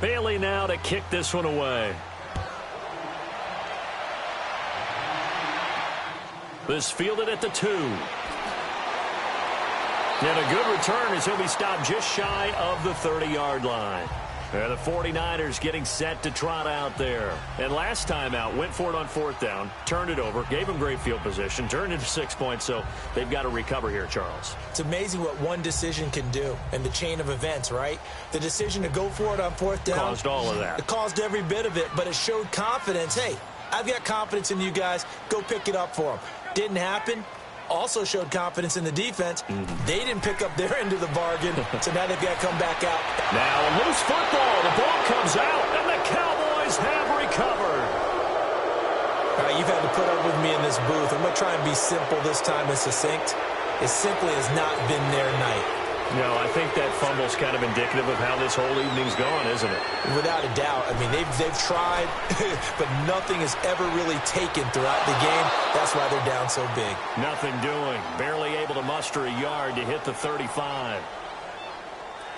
Bailey now to kick this one away. This fielded at the 2. And a good return as he'll be stopped just shy of the 30-yard line. And the 49ers getting set to trot out there. And last time out, went for it on 4th down, turned it over, gave him great field position, turned it to 6 points, so they've got to recover here, Charles. It's amazing what one decision can do in the chain of events, right? The decision to go for it on 4th down. Caused all of that. It caused every bit of it, but it showed confidence. Hey, I've got confidence in you guys. Go pick it up for them. Didn't happen. Also showed confidence in the defense. They didn't pick up their end of the bargain, so now they've got to come back out. Now a loose football. The ball comes out, and the Cowboys have recovered. All right, you've had to put up with me in this booth. I'm going to try and be simple this time and succinct. It simply has not been their night. No, I think that fumble's kind of indicative of how this whole evening's gone, isn't it? Without a doubt. I mean, they've tried, but nothing is ever really taken throughout the game. That's why they're down so big. Nothing doing. Barely able to muster a yard to hit the 35. I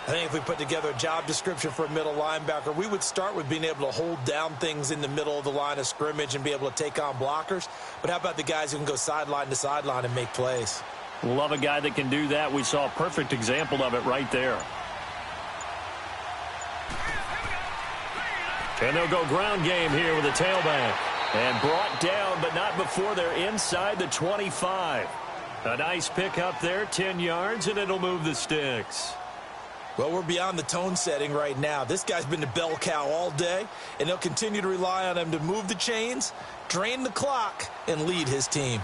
think if we put together a job description for a middle linebacker, we would start with being able to hold down things in the middle of the line of scrimmage and be able to take on blockers. But how about the guys who can go sideline to sideline and make plays? Love a guy that can do that. We saw a perfect example of it right there. And they'll go ground game here with a tailback. And brought down, but not before they're inside the 25. A nice pick up there, 10 yards, and it'll move the sticks. Well, we're beyond the tone setting right now. This guy's been the bell cow all day, and they'll continue to rely on him to move the chains, drain the clock, and lead his team.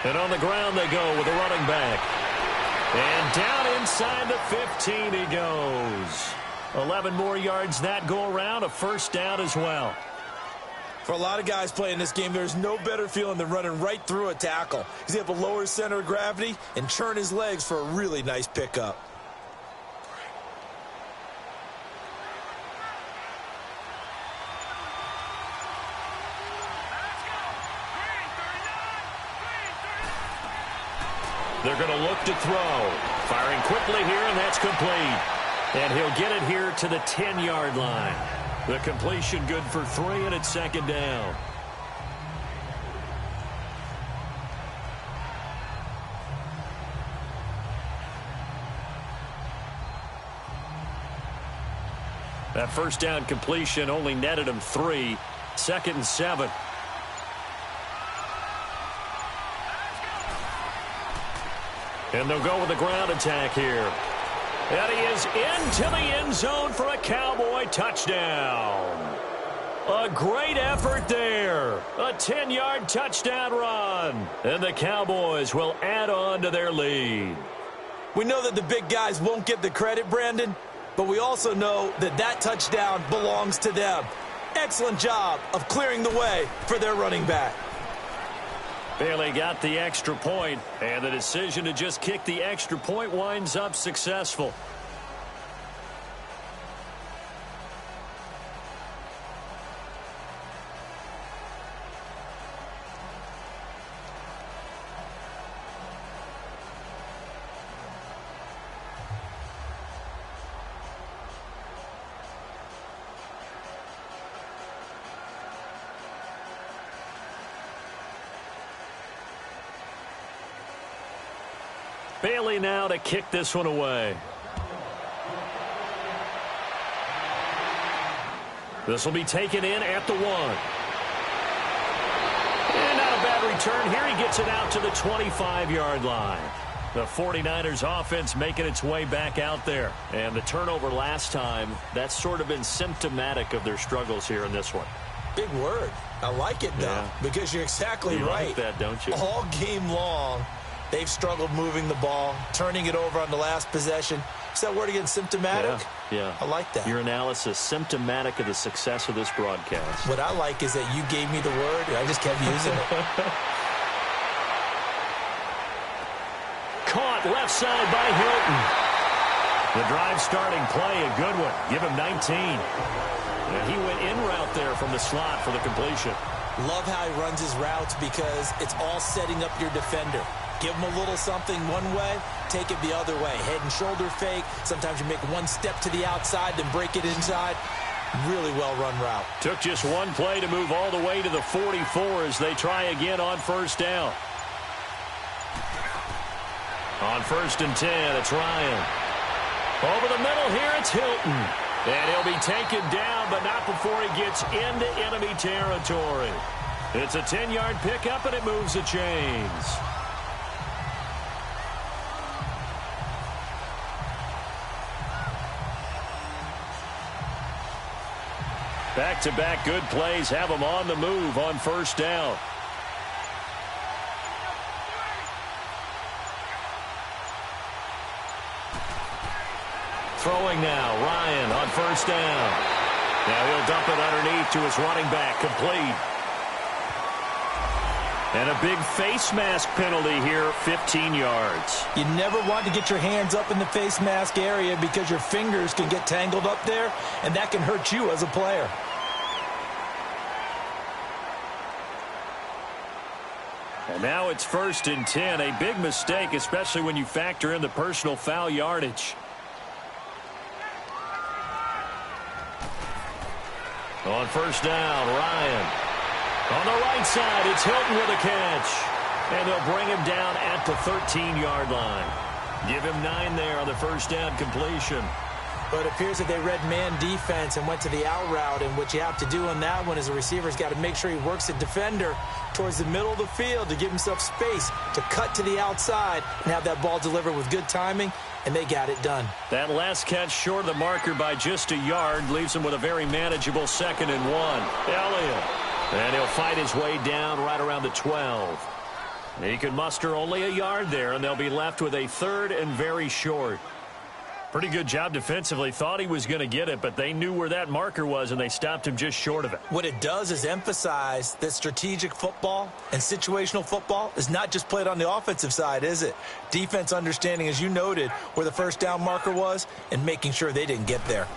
And on the ground they go with a running back. And down inside the 15 he goes. 11 more yards that go around, a first down as well. For a lot of guys playing this game, there's no better feeling than running right through a tackle. He's able to lower his center of gravity and churn his legs for a really nice pickup. They're going to look to throw. Firing quickly here, and that's complete. And he'll get it here to the 10-yard line. The completion good for 3, and it's second down. That first down completion only netted him 3. 2nd and 7. And they'll go with the ground attack here. And he is into the end zone for a Cowboy touchdown. A great effort there. A 10-yard touchdown run. And the Cowboys will add on to their lead. We know that the big guys won't get the credit, Brandon, but we also know that that touchdown belongs to them. Excellent job of clearing the way for their running back. Bailey got the extra point, and the decision to just kick the extra point winds up successful. Bailey now to kick this one away. This will be taken in at the 1. And not a bad return here. He gets it out to the 25-yard line. The 49ers offense making its way back out there. And the turnover last time, that's sort of been symptomatic of their struggles here in this one. Big word. I like it, though, because you're exactly right. Like that, don't you? All game long, they've struggled moving the ball, turning it over on the last possession. Is that word again, symptomatic? Yeah. I like that. Your analysis, symptomatic of the success of this broadcast. What I like is that you gave me the word, and I just kept using it. Caught left side by Hilton. The drive starting play, a good one. Give him 19. And he went in route there from the slot for the completion. Love how he runs his routes because it's all setting up your defender. Give him a little something one way, take it the other way. Head and shoulder fake. Sometimes you make one step to the outside, then break it inside. Really well-run route. Took just one play to move all the way to the 44 as they try again on first down. On 1st and 10, it's Ryan. Over the middle here, it's Hilton. And he'll be taken down, but not before he gets into enemy territory. It's a 10-yard pickup, and it moves the chains. Back-to-back good plays have them on the move on first down. Throwing now, Ryan on first down. Now he'll dump it underneath to his running back, complete. And a big face mask penalty here, 15 yards. You never want to get your hands up in the face mask area because your fingers can get tangled up there, and that can hurt you as a player. And now it's 1st and 10, a big mistake, especially when you factor in the personal foul yardage. On first down, Ryan. On the right side, it's Hilton with a catch. And they'll bring him down at the 13-yard line. Give him 9 there on the first down completion. But it appears that they read man defense and went to the out route. And what you have to do on that one is the receiver's got to make sure he works the defender towards the middle of the field to give himself space to cut to the outside and have that ball delivered with good timing. And they got it done. That last catch short of the marker by just a yard leaves him with a very manageable 2nd and 1. Elliott. And he'll fight his way down right around the 12. He can muster only a yard there, and they'll be left with a 3rd and very short. Pretty good job defensively. Thought he was going to get it, but they knew where that marker was, and they stopped him just short of it. What it does is emphasize that strategic football and situational football is not just played on the offensive side, is it? Defense understanding, as you noted, where the first down marker was and making sure they didn't get there.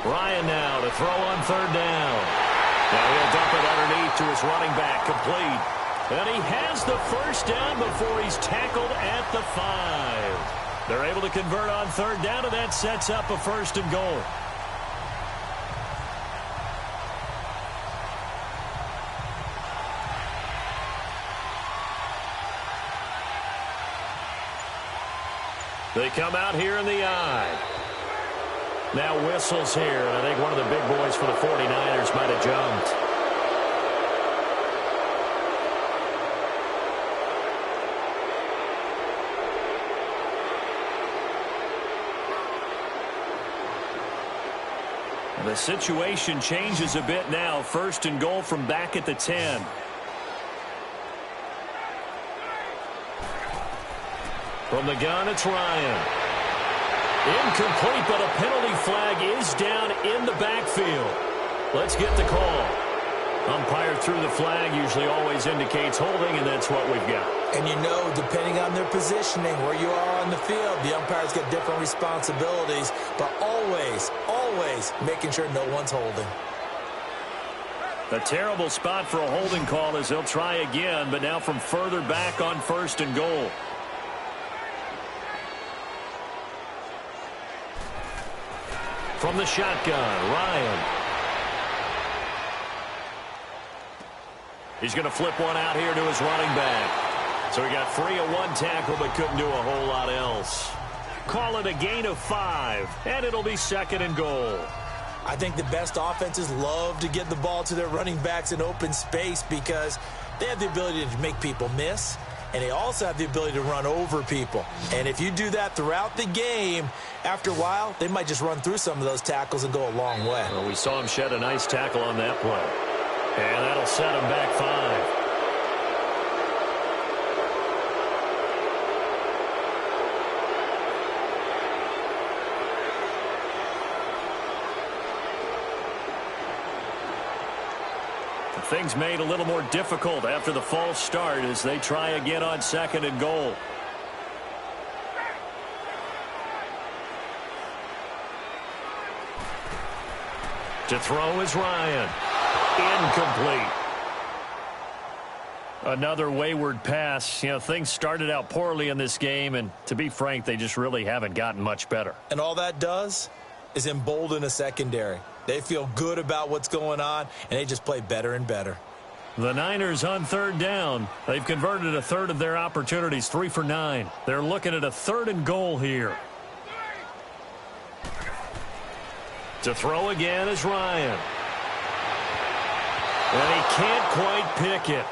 Ryan now to throw on 3rd down. Now he'll dump it underneath to his running back, complete. And he has the first down before he's tackled at the 5. They're able to convert on 3rd down, and that sets up a 1st and goal. They come out here in the I. Now whistles here, and I think one of the big boys for the 49ers might have jumped. The situation changes a bit now. 1st and goal from back at the 10. From the gun, it's Ryan. Incomplete, but a penalty flag is down in the backfield. Let's get the call. Umpire threw the flag, usually always indicates holding, and that's what we've got. And you know, depending on their positioning, where you are on the field, the umpires get different responsibilities, but always, always making sure no one's holding. A terrible spot for a holding call as they'll try again, but now from further back on 1st and goal. From the shotgun, Ryan. He's going to flip one out here to his running back. So he got free of one tackle but couldn't do a whole lot else. Call it a gain of 5, and it'll be 2nd and goal. I think the best offenses love to get the ball to their running backs in open space because they have the ability to make people miss, and they also have the ability to run over people. And if you do that throughout the game, after a while, they might just run through some of those tackles and go a long way. Well, we saw him shed a nice tackle on that play. And that'll set him back 5. Things made a little more difficult after the false start as they try again on 2nd and goal. To throw is Ryan. Incomplete. Another wayward pass. You know, things started out poorly in this game, and to be frank, they just really haven't gotten much better. And all that does is embolden a secondary. They feel good about what's going on, and they just play better and better. The Niners on 3rd down. They've converted a third of their opportunities, 3 for 9. They're looking at a 3rd and goal here. To throw again is Ryan. And he can't quite pick it.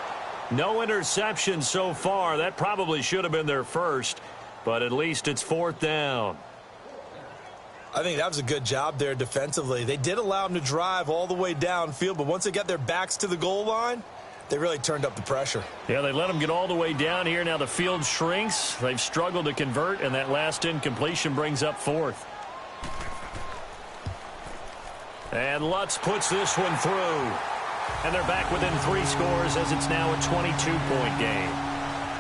No interception so far. That probably should have been their first, but at least it's 4th down. I think that was a good job there defensively. They did allow them to drive all the way downfield, but once they got their backs to the goal line, they really turned up the pressure. Yeah, they let them get all the way down here. Now the field shrinks. They've struggled to convert, and that last incompletion brings up 4th. And Lutz puts this one through. And they're back within 3 scores as it's now a 22-point game.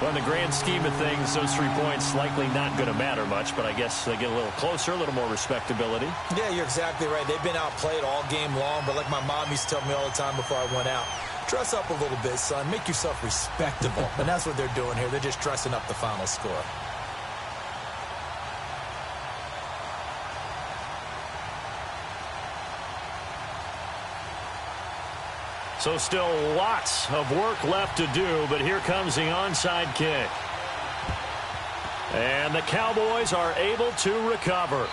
Well, in the grand scheme of things, those 3 points likely not going to matter much, but I guess they get a little closer, a little more respectability. Yeah, you're exactly right. They've been outplayed all game long, but like my mom used to tell me all the time before I went out, dress up a little bit, son. Make yourself respectable. And that's what they're doing here. They're just dressing up the final score. So still lots of work left to do, but here comes the onside kick. And the Cowboys are able to recover.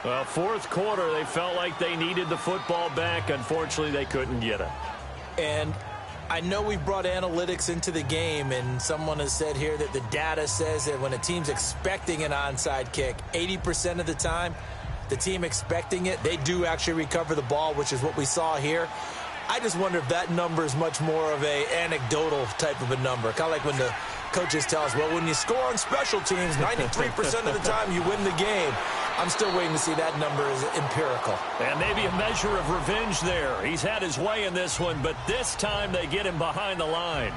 Well, 4th quarter, they felt like they needed the football back. Unfortunately, they couldn't get it. And I know we've brought analytics into the game, and someone has said here that the data says that when a team's expecting an onside kick, 80% of the time, the team expecting it, they do actually recover the ball, which is what we saw here. I just wonder if that number is much more of a anecdotal type of a number. Kind of like when the coaches tell us, well, when you score on special teams, 93% of the time you win the game. I'm still waiting to see that number is empirical. And maybe a measure of revenge there. He's had his way in this one, but this time they get him behind the line.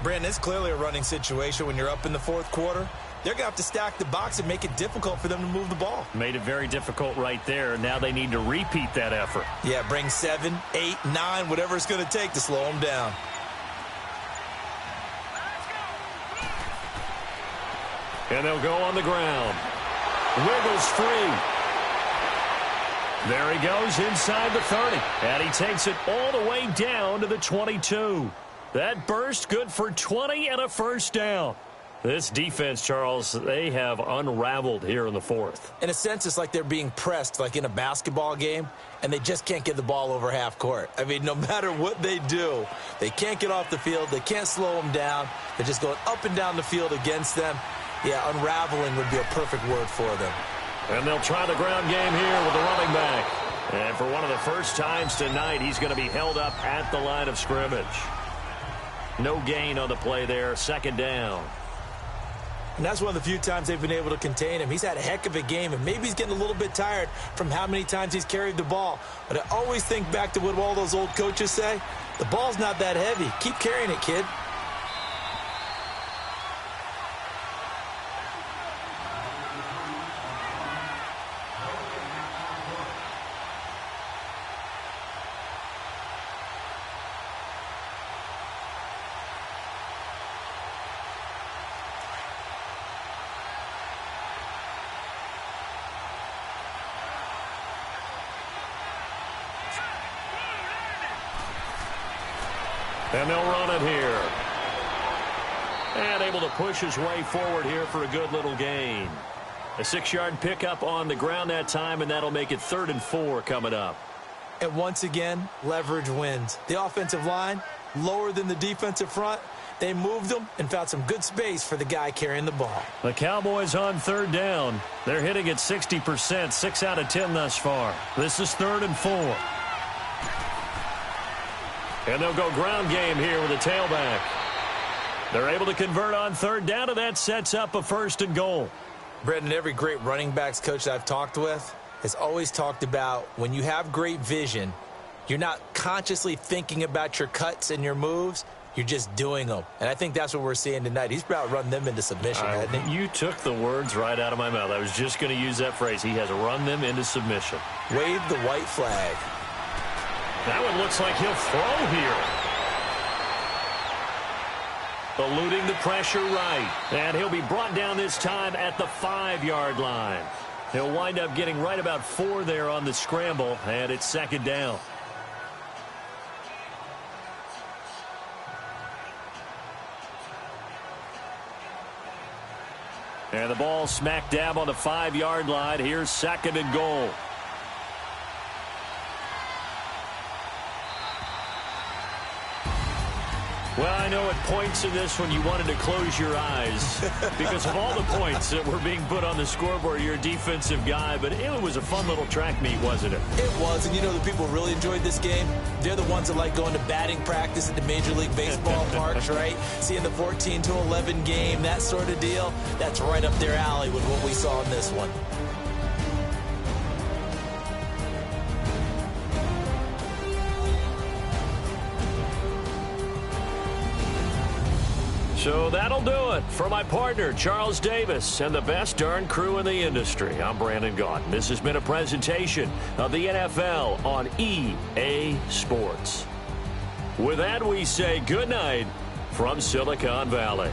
Brandon, it's clearly a running situation when you're up in the 4th quarter. They're going to have to stack the box and make it difficult for them to move the ball. Made it very difficult right there. Now they need to repeat that effort. Yeah, bring 7, 8, 9, whatever it's going to take to slow them down. And they'll go on the ground. Wiggles free. There he goes inside the 30. And he takes it all the way down to the 22. That burst good for 20 and a 1st down. This defense, Charles, they have unraveled here in the 4th. In a sense, it's like they're being pressed like in a basketball game, and they just can't get the ball over half court. I mean, no matter what they do, they can't get off the field. They can't slow them down. They're just going up and down the field against them. Yeah, unraveling would be a perfect word for them. And they'll try the ground game here with the running back. And for one of the first times tonight, he's going to be held up at the line of scrimmage. No gain on the play there, second down. And that's one of the few times they've been able to contain him. He's had a heck of a game, and maybe he's getting a little bit tired from how many times he's carried the ball. But I always think back to what all those old coaches say. The ball's not that heavy. Keep carrying it, kid. And they'll run it here. And able to push his way forward here for a good little gain. A 6-yard pickup on the ground that time, and that'll make it 3rd and 4 coming up. And once again, leverage wins. The offensive line, lower than the defensive front. They moved them and found some good space for the guy carrying the ball. The Cowboys on 3rd down. They're hitting at 60%, 6 out of 10 thus far. This is 3rd and 4. And they'll go ground game here with a tailback. They're able to convert on 3rd down, and that sets up a 1st and goal. Brendan, every great running backs coach that I've talked with has always talked about when you have great vision, you're not consciously thinking about your cuts and your moves. You're just doing them. And I think that's what we're seeing tonight. He's about run them into submission, hasn't he? You took the words right out of my mouth. I was just going to use that phrase. He has run them into submission. Wave the white flag. That one looks like he'll throw here. Eluding the pressure right. And he'll be brought down this time at the 5-yard line. He'll wind up getting right about 4 there on the scramble, and it's 2nd down. And the ball smack dab on the 5-yard line. Here's 2nd and goal. Well, I know at points in this one you wanted to close your eyes because of all the points that were being put on the scoreboard. You're a defensive guy, but it was a fun little track meet, wasn't it? It was, and you know the people who really enjoyed this game? They're the ones that like going to batting practice at the Major League Baseball parks, right? Seeing the 14-11 game, that sort of deal. That's right up their alley with what we saw in this one. So that'll do it for my partner, Charles Davis, and the best darn crew in the industry. I'm Brandon Gaudin. This has been a presentation of the NFL on EA Sports. With that, we say good night from Silicon Valley.